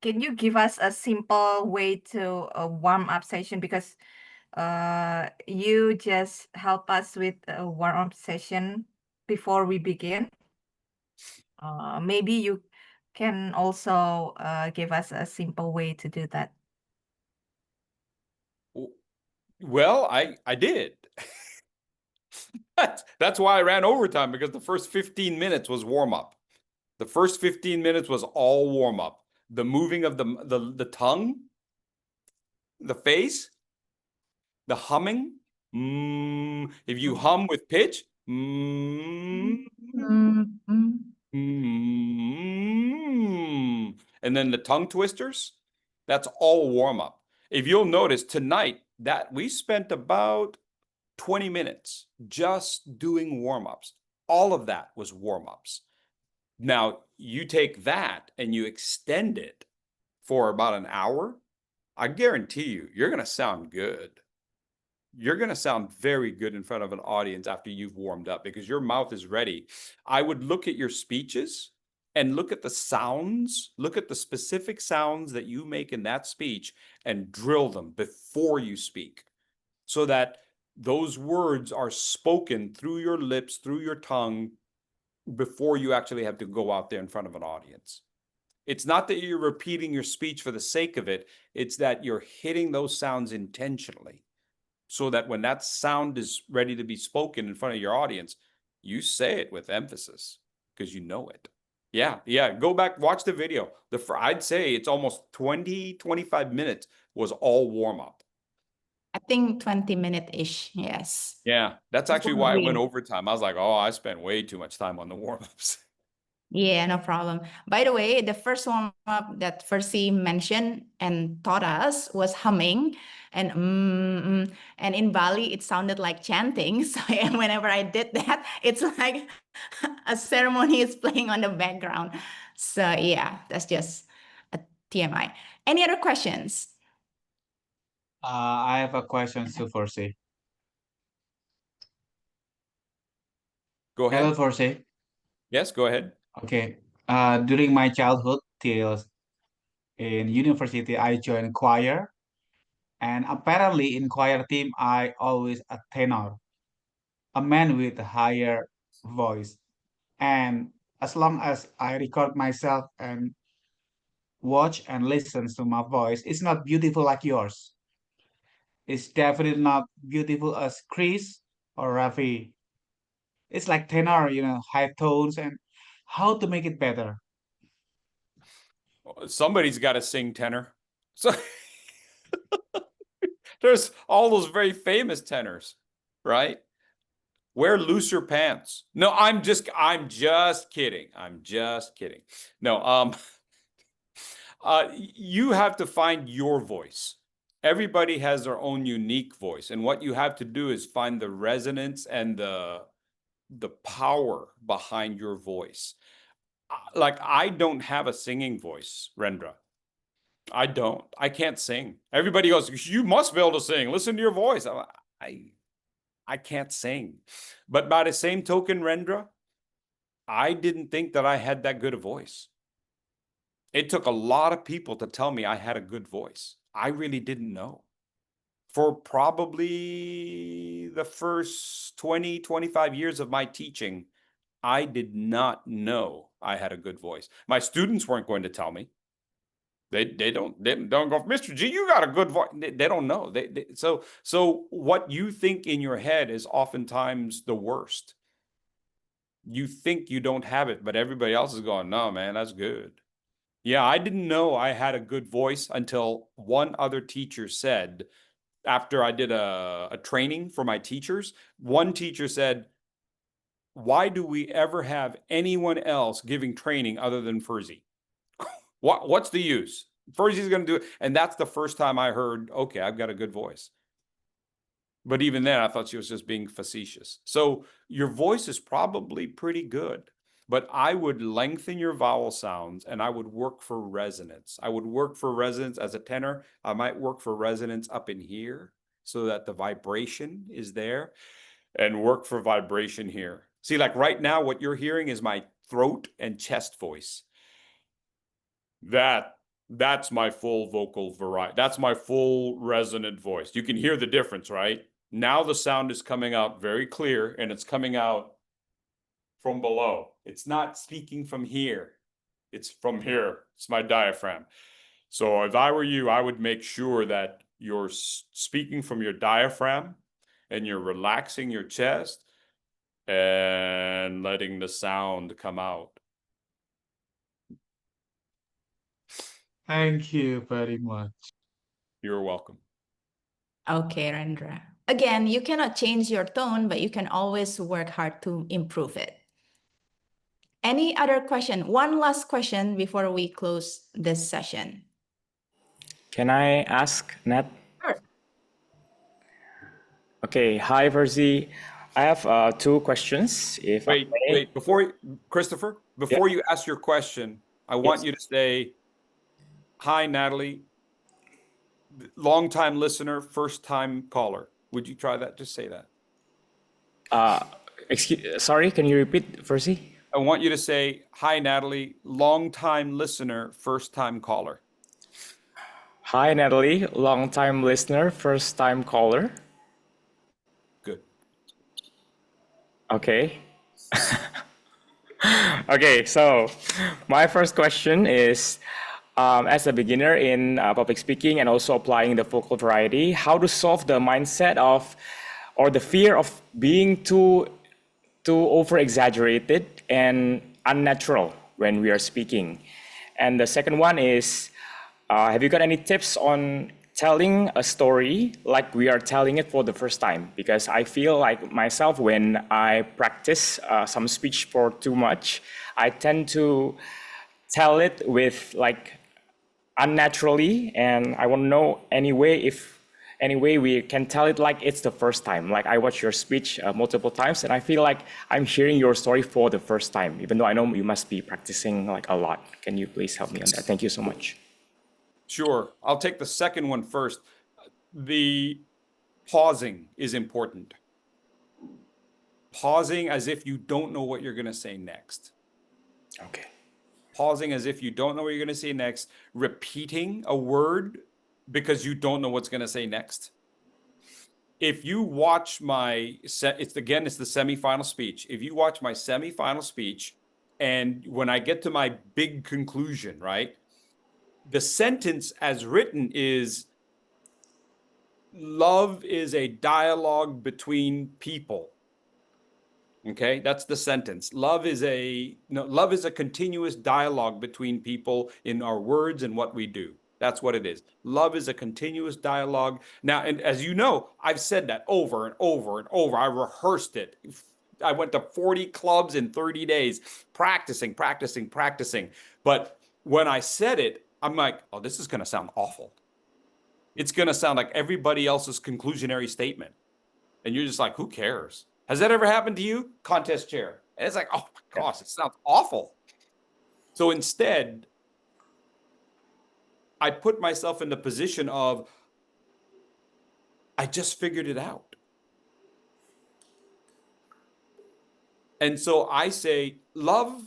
[SPEAKER 7] can you give us a simple way to a warm up session? Because you just help us with a warm up session before we begin. Maybe you can also give us a simple way to do that.
[SPEAKER 12] Well, I did. That's why I ran overtime, because the first 15 minutes was warm up. The first 15 minutes was all warm up. The moving of the tongue, the face, the humming. If you hum with pitch, and then the tongue twisters, that's all warm up. If you'll notice tonight that we spent about 20 minutes just doing warm-ups. All of that was warm-ups. Now, you take that and you extend it for about an hour, I guarantee you, you're going to sound good. You're going to sound very good in front of an audience after you've warmed up because your mouth is ready. I would look at your speeches and look at the sounds, look at the specific sounds that you make in that speech and drill them before you speak so that those words are spoken through your lips, through your tongue, before you actually have to go out there in front of an audience. It's not that you're repeating your speech for the sake of it. It's that you're hitting those sounds intentionally so that when that sound is ready to be spoken in front of your audience, you say it with emphasis because you know it. Yeah. Go back, watch the video. I'd say it's almost 20, 25 minutes was all warm up.
[SPEAKER 1] I think 20-minute-ish, yes.
[SPEAKER 12] Yeah, that's actually why I went overtime. I was like, oh, I spent way too much time on the warm-ups.
[SPEAKER 1] Yeah, no problem. By the way, the first warm-up that Fursey mentioned and taught us was humming and and in Bali it sounded like chanting. So whenever I did that, it's like a ceremony is playing on the background. So yeah, that's just a TMI. Any other questions?
[SPEAKER 10] I have a question to Fursey.
[SPEAKER 12] Go ahead.
[SPEAKER 10] Hello, Fursey.
[SPEAKER 12] Yes, go ahead.
[SPEAKER 10] Okay. During my childhood till in university, I joined choir, and apparently in choir team, I always a tenor, a man with a higher voice, and as long as I record myself and watch and listen to my voice, it's not beautiful like yours. It's definitely not beautiful as Chris or Rafi. It's like tenor, high tones, and how to make it better.
[SPEAKER 12] Somebody's got to sing tenor. So there's all those very famous tenors, right? Wear looser pants. No, I'm just kidding. I'm just kidding. No, you have to find your voice. Everybody has their own unique voice, and what you have to do is find the resonance and the power behind your voice. Like, I don't have a singing voice, Rendra. I don't. I can't sing. Everybody goes, you must be able to sing. Listen to your voice. I can't sing. But by the same token, Rendra, I didn't think that I had that good a voice. It took a lot of people to tell me I had a good voice. I really didn't know. For probably the first 20, 25 years of my teaching, I did not know I had a good voice. My students weren't going to tell me. They don't go, Mr. G, you got a good voice. They don't know. So what you think in your head is oftentimes the worst. You think you don't have it, but everybody else is going, no, man, that's good. Yeah, I didn't know I had a good voice until one other teacher said, after I did a training for my teachers, one teacher said, why do we ever have anyone else giving training other than Fursey? What's the use? Fursey's going to do it. And that's the first time I heard, okay, I've got a good voice. But even then, I thought she was just being facetious. So your voice is probably pretty good, but I would lengthen your vowel sounds and I would work for resonance. I would work for resonance as a tenor. I might work for resonance up in here so that the vibration is there, and work for vibration here. See, like right now, what you're hearing is my throat and chest voice. That's my full vocal variety. That's my full resonant voice. You can hear the difference, right? Now the sound is coming out very clear, and it's coming out from below. It's not speaking from here. It's from here. It's my diaphragm. So if I were you, I would make sure that you're speaking from your diaphragm and you're relaxing your chest and letting the sound come out.
[SPEAKER 10] Thank you very much.
[SPEAKER 12] You're welcome.
[SPEAKER 1] Okay, Rendra. Again, you cannot change your tone, but you can always work hard to improve it. Any other question? One last question before we close this session.
[SPEAKER 8] Can I ask, Nat?
[SPEAKER 1] Sure.
[SPEAKER 8] Okay, hi, Fursey. I have two questions. If
[SPEAKER 12] Wait, Christopher, before you ask your question, I want you to say, hi, Natalie, long-time listener, first-time caller. Would you try that? Just say that.
[SPEAKER 8] Sorry, can you repeat, Fursey?
[SPEAKER 12] I want you to say, hi, Natalie, long-time listener, first-time caller.
[SPEAKER 8] Hi, Natalie, long-time listener, first-time caller.
[SPEAKER 12] Good.
[SPEAKER 8] Okay. Okay, so my first question is, as a beginner in public speaking and also applying the vocal variety, how to solve the mindset of, or the fear of being too over-exaggerated and unnatural when we are speaking. And the second one is, have you got any tips on telling a story like we are telling it for the first time? Because I feel like myself, when I practice some speech for too much, I tend to tell it with like unnaturally, and I want to know any way we can tell it like it's the first time. Like I watch your speech multiple times and I feel like I'm hearing your story for the first time, even though I know you must be practicing like a lot. Can you please help me on that? Thank you so much.
[SPEAKER 12] Sure. I'll take the second one first. The pausing is important. Pausing as if you don't know what you're going to say next.
[SPEAKER 8] Okay.
[SPEAKER 12] Pausing as if you don't know what you're going to say next. Repeating a word because you don't know what's going to say next. If you watch it's the semifinal speech. If you watch my semifinal speech, And when I get to my big conclusion, right, the sentence as written is, love is a dialogue between people. Okay, that's the sentence. Love is a continuous dialogue between people in our words and what we do. That's what it is. Love is a continuous dialogue. Now, and as you know, I've said that over and over and over. I rehearsed it. I went to 40 clubs in 30 days, practicing. But when I said it, I'm like, oh, this is going to sound awful. It's going to sound like everybody else's conclusionary statement. And you're just like, who cares? Has that ever happened to you? Contest chair. And it's like, oh my gosh, it sounds awful. So instead, I put myself in the position of, I just figured it out. And so I say, love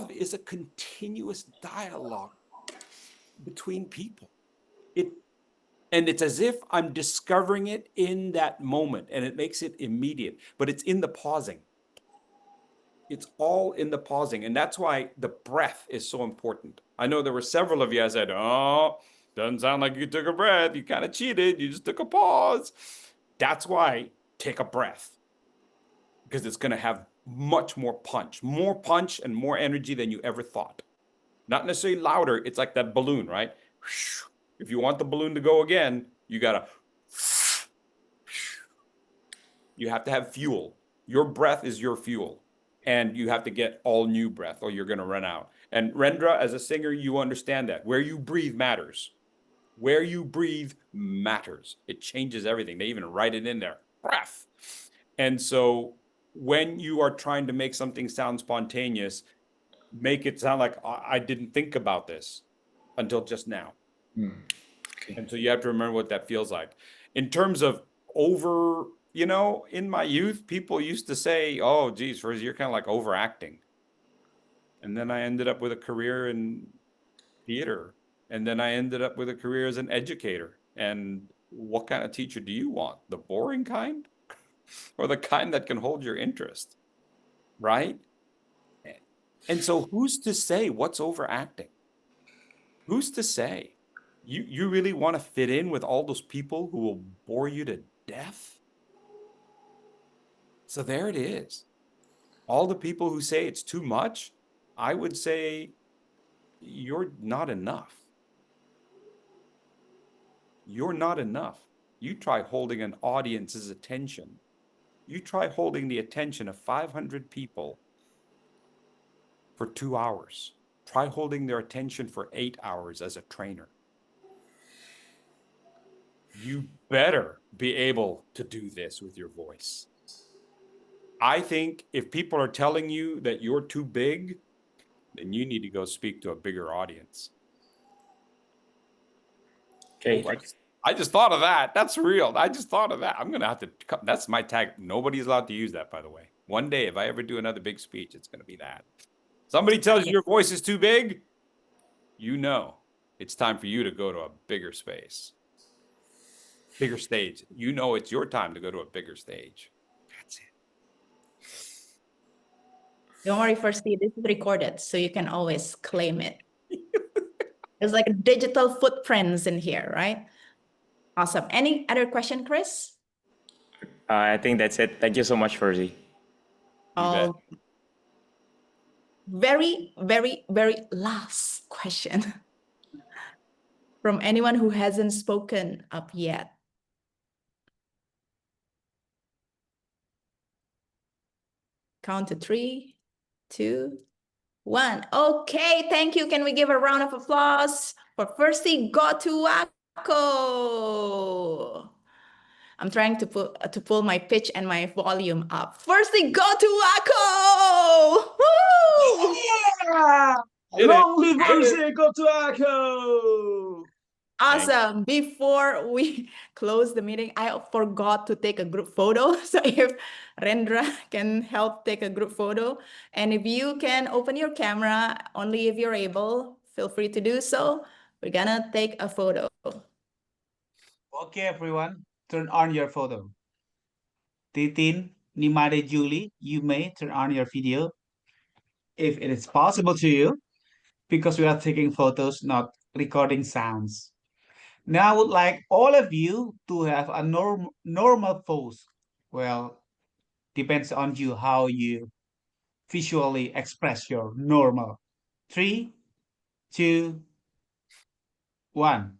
[SPEAKER 12] is a continuous dialogue between people. And it's as if I'm discovering it in that moment, and it makes it immediate, but it's in the pausing. It's all in the pausing. And that's why the breath is so important. I know there were several of you that said, oh, doesn't sound like you took a breath. You kind of cheated. You just took a pause. That's why take a breath, because it's going to have much more punch and more energy than you ever thought. Not necessarily louder. It's like that balloon, right? If you want the balloon to go again, you have to have fuel. Your breath is your fuel, and you have to get all new breath or you're going to run out. And Rendra, as a singer, you understand that. Where you breathe matters. Where you breathe matters. It changes everything. They even write it in there. Breath. And so when you are trying to make something sound spontaneous, make it sound like, I didn't think about this until just now. Okay. And so you have to remember what that feels like. In terms of in my youth, people used to say, oh, geez, Fursey, you're kind of like overacting. And then I ended up with a career in theater. And then I ended up with a career as an educator. And what kind of teacher do you want? The boring kind? Or the kind that can hold your interest? Right? And so who's to say what's overacting? Who's to say? You really want to fit in with all those people who will bore you to death? So there it is. All the people who say it's too much, I would say you're not enough. You're not enough. You try holding an audience's attention. You try holding the attention of 500 people for 2 hours. Try holding their attention for 8 hours as a trainer. You better be able to do this with your voice. I think if people are telling you that you're too big, then you need to go speak to a bigger audience. Okay. Oh, I just thought of that. That's real. I just thought of that. I'm going to have to, that's my tag. Nobody's allowed to use that, by the way. One day, if I ever do another big speech, it's going to be that. Somebody tells you your voice is too big, you know it's time for you to go to a bigger space. Bigger stage. You know it's your time to go to a bigger stage. That's it.
[SPEAKER 1] Don't worry, Fursey, this is recorded, so you can always claim it. There's like digital footprints in here, right? Awesome. Any other question, Chris?
[SPEAKER 8] I think that's it. Thank you so much, Fursey.
[SPEAKER 1] Very, very, very last question from anyone who hasn't spoken up yet. Count to 3, 2, 1. Okay, thank you. Can we give a round of applause for Fursey Gotuako? I'm trying to pull my pitch and my volume up. Fursey Gotuako! Woo!
[SPEAKER 16] Yeah! Long live Fursey Gotuako!
[SPEAKER 1] Awesome. Before we close the meeting, I forgot to take a group photo. So if Rendra can help take a group photo, and if you can open your camera, only if you're able, feel free to do so. We're gonna take a photo.
[SPEAKER 10] Okay, everyone, turn on your photo. Titin, Nimade Julie, you may turn on your video if it is possible to you, because we are taking photos, not recording sounds. Now I would like all of you to have a normal pose. Well, depends on you how you visually express your normal. 3, 2, 1.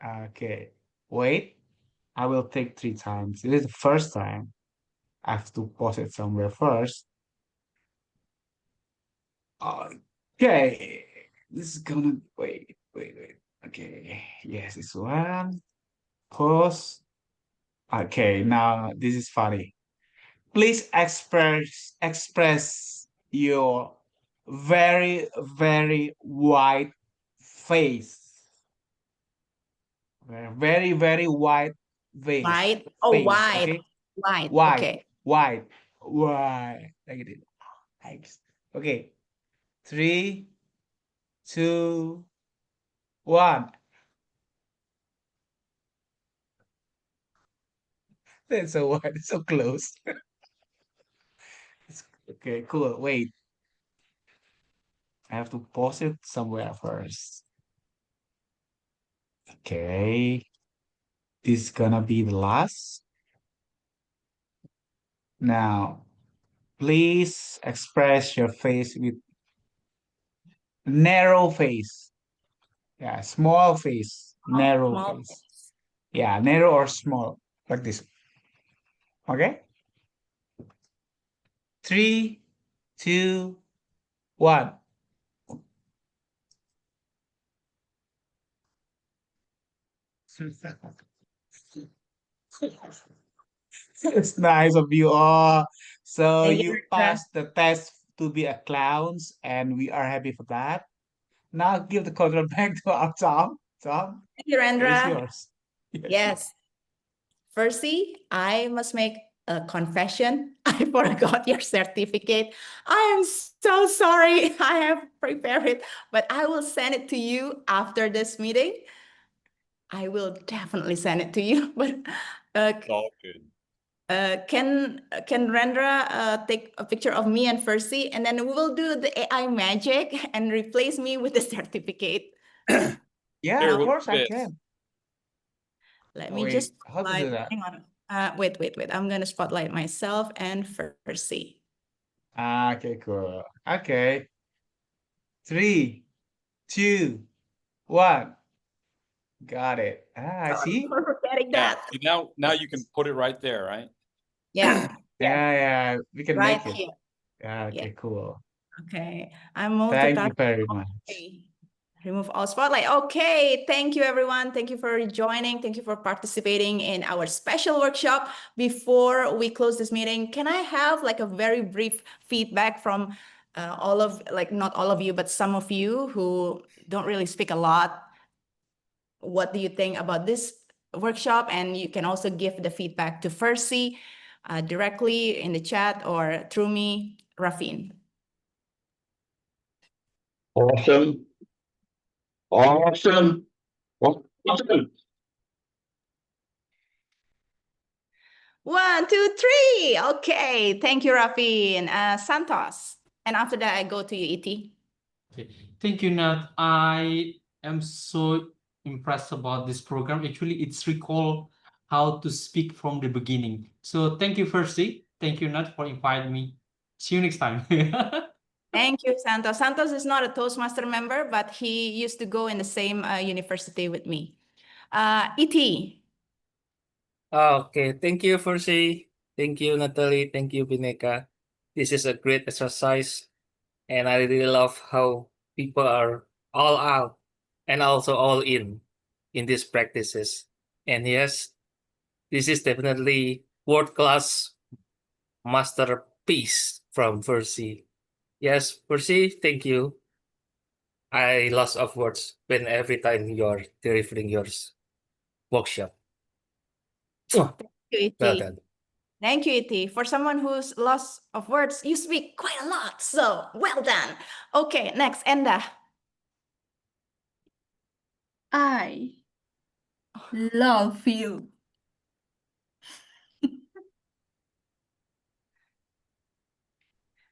[SPEAKER 10] Okay, wait. I will take 3 times. It is the first time. I have to pause it somewhere first. Okay, this is gonna wait. Okay, yes, this one. Pause. Okay, now this is funny. Please express your very, very white face. Very, very white face.
[SPEAKER 1] White. Oh,
[SPEAKER 10] Face,
[SPEAKER 1] white.
[SPEAKER 10] okay?
[SPEAKER 1] White.
[SPEAKER 10] White,
[SPEAKER 1] Okay.
[SPEAKER 10] white. Like it. Thanks. Okay. 3, 2, 1. That's so white. It's so close. Okay, cool. Wait. I have to pause it somewhere first. Okay. This is gonna be the last. Now, please express your face with narrow face. Yeah, small face, narrow
[SPEAKER 1] Small
[SPEAKER 10] face.
[SPEAKER 1] face.
[SPEAKER 10] Yeah, narrow or small, like this. Okay? 3, 2, 1. It's nice of you all. So
[SPEAKER 1] Thank you,
[SPEAKER 10] you
[SPEAKER 1] Rendra.
[SPEAKER 10] passed the test to be a clowns, and we are happy for that. Now give the control back to our Tom. Tom,
[SPEAKER 1] Thank you,
[SPEAKER 10] it is
[SPEAKER 1] Rendra.
[SPEAKER 10] yours.
[SPEAKER 1] Yes. Firstly, I must make a confession. I forgot your certificate. I am so sorry. I have prepared it, but I will send it to you after this meeting. I will definitely send it to you. But
[SPEAKER 12] All good.
[SPEAKER 1] can Rendra take a picture of me and Fursey, and then we will do the AI magic and replace me with the certificate.
[SPEAKER 10] Yeah,
[SPEAKER 12] Here,
[SPEAKER 10] of
[SPEAKER 12] we'll
[SPEAKER 10] course
[SPEAKER 12] do
[SPEAKER 10] I
[SPEAKER 12] this.
[SPEAKER 10] can.
[SPEAKER 1] Let
[SPEAKER 10] Oh,
[SPEAKER 1] me
[SPEAKER 10] wait,
[SPEAKER 1] just
[SPEAKER 10] how to do that?
[SPEAKER 1] hang on. Wait. I'm gonna spotlight myself and Fursey.
[SPEAKER 10] Okay, cool. Okay. 3, 2, 1. Got it. I see.
[SPEAKER 1] For forgetting
[SPEAKER 12] Yeah.
[SPEAKER 1] that.
[SPEAKER 12] So now you can put it right there, right?
[SPEAKER 1] Yeah.
[SPEAKER 10] Yeah, we can
[SPEAKER 1] Right
[SPEAKER 10] make it.
[SPEAKER 1] here.
[SPEAKER 10] Yeah, okay, cool.
[SPEAKER 1] Okay. I moved the
[SPEAKER 10] Thank you
[SPEAKER 1] task.
[SPEAKER 10] very much.
[SPEAKER 1] Okay. Remove all spotlight. Okay. Thank you, everyone. Thank you for joining. Thank you for participating in our special workshop. Before we close this meeting, can I have like a very brief feedback from all of, like, not all of you, but some of you who don't really speak a lot? What do you think about this workshop? And you can also give the feedback to Fursey directly in the chat or through me, Rafin.
[SPEAKER 2] Awesome. Awesome. Awesome.
[SPEAKER 1] 1, 2, 3. Okay. Thank you, Rafin. Santos. And after that, I go to you, E.T.
[SPEAKER 13] Okay. Thank you, Nat. I am so impressed about this program. Actually, it's recall how to speak from the beginning. So thank you, Fursey. Thank you, Nat, for inviting me. See you next time.
[SPEAKER 1] Thank you, Santos. Santos is not a Toastmaster member, but he used to go in the same university with me. E.T.
[SPEAKER 17] Okay, thank you, Fursey. Thank you, Natalie. Thank you, Bhinneka. This is a great exercise, and I really love how people are all out and also all in these practices. And yes, this is definitely world-class masterpiece from Fursey. Yes, Fursey, thank you. I lost of words when every time you're delivering your workshop.
[SPEAKER 1] Thank you, E.T.
[SPEAKER 17] Well done.
[SPEAKER 1] Thank you, E.T. For someone who's lost of words, you speak quite a lot, so well done. Okay, next, Enda.
[SPEAKER 6] I love you.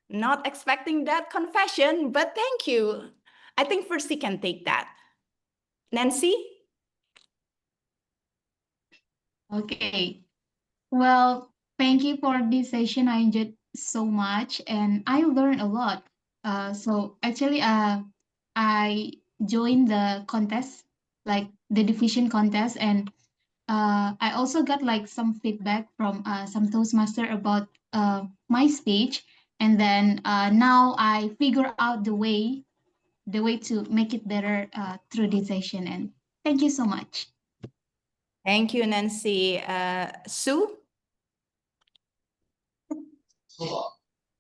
[SPEAKER 1] Not expecting that confession, but thank you. I think Fursey can take that. Nancy?
[SPEAKER 11] Okay. Well, thank you for this session. I enjoyed so much and I learned a lot. So actually, I joined the contest, like the division contest, and I also got like some feedback from some Toastmaster about my speech, and then now I figure out the way to make it better through this session. And thank you so much.
[SPEAKER 1] Thank you, Nancy. Sue?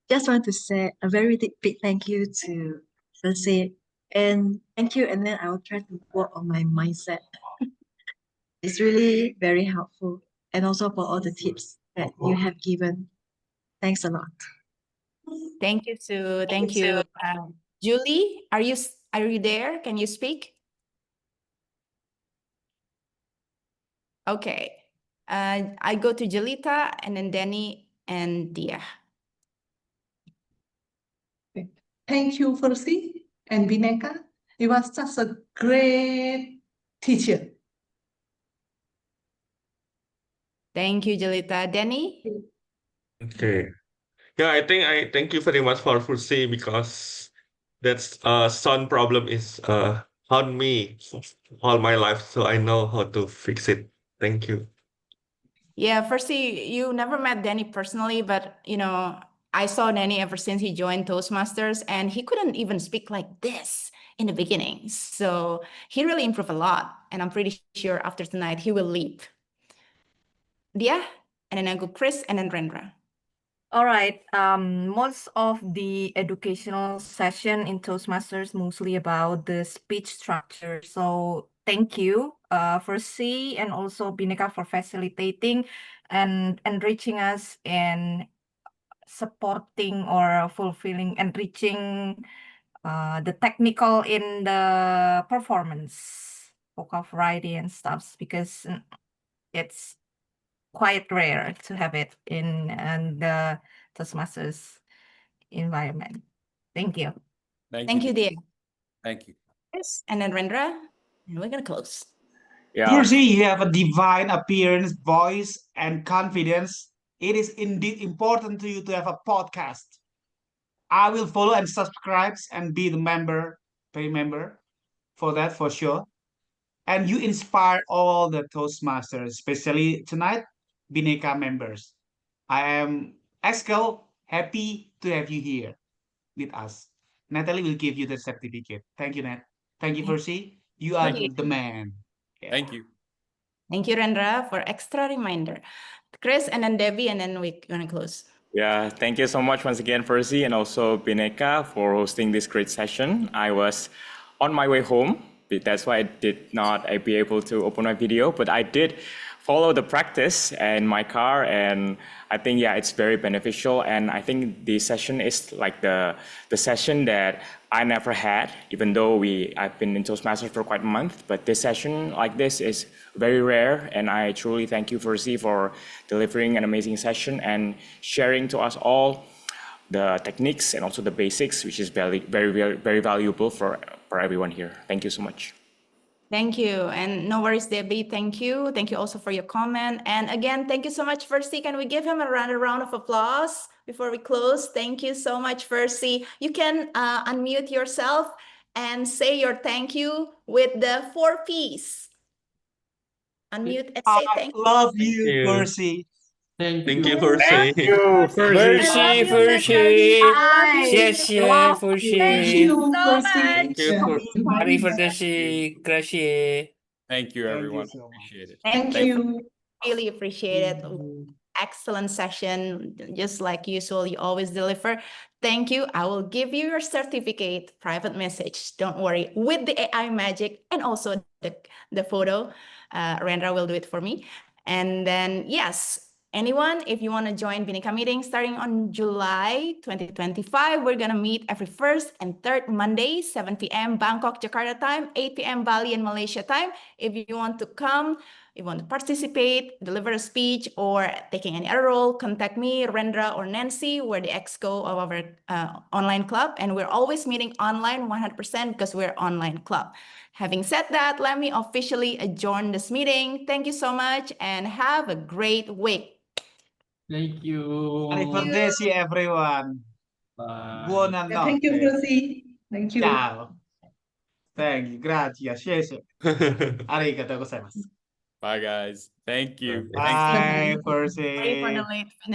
[SPEAKER 3] Just want to say a very big thank you to Fursey, and thank you. And then I will try to work on my mindset. It's really very helpful, and also for all the tips that you have given. Thanks a lot.
[SPEAKER 1] Thank you, Sue. Thank you. Julie, are you there? Can you speak? Okay. I go to Jelita and then Danny and Dia.
[SPEAKER 5] Thank you, Fursey and Bhinneka. You was such a great teacher.
[SPEAKER 1] Thank you, Jelita. Danny?
[SPEAKER 15] Okay. Yeah, I thank you very much for Fursey because that's sound problem is on me all my life, so I know how to fix it. Thank you.
[SPEAKER 1] Yeah, Fursey, you never met Danny personally, but I saw Danny ever since he joined Toastmasters, and he couldn't even speak like this in the beginning. So he really improved a lot, and I'm pretty sure after tonight he will leap. Dia, and then I go Chris, and then Rendra.
[SPEAKER 7] All right. Most of the educational session in Toastmasters mostly about the speech structure. So thank you, Fursey and also Bhinneka for facilitating and enriching us in supporting or fulfilling, enriching the technical in the performance, vocal variety and stuff, because it's quite rare to have it in the Toastmasters environment. Thank you.
[SPEAKER 1] Thank you, Dia.
[SPEAKER 12] Thank you.
[SPEAKER 1] Yes, and then Rendra, and we're gonna close.
[SPEAKER 8] Yeah.
[SPEAKER 10] Fursey, you have a divine appearance, voice, and confidence. It is indeed important to you to have a podcast. I will follow and subscribe and be the member, pay member for that for sure. And you inspire all the Toastmasters, especially tonight, Bhinneka members. I am Eskel, happy to have you here with us. Natalie will give you the certificate. Thank you, Nat. Thank you, Fursey. You are
[SPEAKER 1] Thank you.
[SPEAKER 10] the man. Yeah.
[SPEAKER 12] Thank you.
[SPEAKER 1] Thank you, Rendra, for extra reminder. Chris, and then Debbie, and then we're gonna close.
[SPEAKER 8] Yeah, thank you so much once again, Fursey, and also Bhinneka for hosting this great session. I was on my way home. That's why I did not be able to open my video, but I did follow the practice in my car, and I think, yeah, it's very beneficial. And I think the session is like the session that I never had, even though I've been in Toastmasters for quite a month. But this session like this is very rare, and I truly thank you, Fursey, for delivering an amazing session and sharing to us all the techniques and also the basics, which is very, very, very, very valuable for everyone here. Thank you so much.
[SPEAKER 1] Thank you. And no worries, Debbie. Thank you. Thank you also for your comment. And again, thank you so much, Fursey. Can we give him a round of applause before we close? Thank you so much, Fursey. You can unmute yourself and say your thank you with the 4 Ps. Unmute and say thank you.
[SPEAKER 10] I love you, Fursey.
[SPEAKER 13] Thank
[SPEAKER 15] Thank
[SPEAKER 13] you.
[SPEAKER 15] you, Fursey.
[SPEAKER 8] Thank you, Fursey.
[SPEAKER 7] I love you,
[SPEAKER 17] Fursey.
[SPEAKER 7] I love you.
[SPEAKER 17] Yes, yeah, Fursey.
[SPEAKER 7] Thank you so
[SPEAKER 15] Thank
[SPEAKER 7] much.
[SPEAKER 15] you for
[SPEAKER 17] Arrivederci. Grazie.
[SPEAKER 12] Thank you,
[SPEAKER 10] Thank
[SPEAKER 12] everyone.
[SPEAKER 10] you so much.
[SPEAKER 12] Appreciate it.
[SPEAKER 1] Thank
[SPEAKER 12] Thank
[SPEAKER 1] you. Really appreciate it. Excellent session. Just like usual, you always deliver. Thank you. I will give you your certificate, private message. Don't worry, with the AI magic and also the photo. Rendra will do it for me. And then, yes, anyone, if you want to join Bhinneka meeting starting on July 2025, we're going to meet every first and third Monday, 7 p.m. Bangkok, Jakarta time, 8 p.m. Bali and Malaysia time. If you want to come, If you want to participate, deliver a speech, or taking any other role, contact me, Rendra, or Nancy. We're the exco of our online club, and we're always meeting online 100% because we're online club. Having said that, let me officially adjourn this meeting. Thank you so much and have a great week.
[SPEAKER 13] Thank you.
[SPEAKER 10] Arrivederci everyone.
[SPEAKER 13] Bye.
[SPEAKER 10] Buonanotte.
[SPEAKER 5] Thank you, Fursey. Thank you.
[SPEAKER 10] Ciao. Thank you. Grazie. Sheshe. Arigatou gozaimasu.
[SPEAKER 12] Bye, guys. Thank you.
[SPEAKER 10] Bye, Fursey.
[SPEAKER 1] Sorry for the late finish.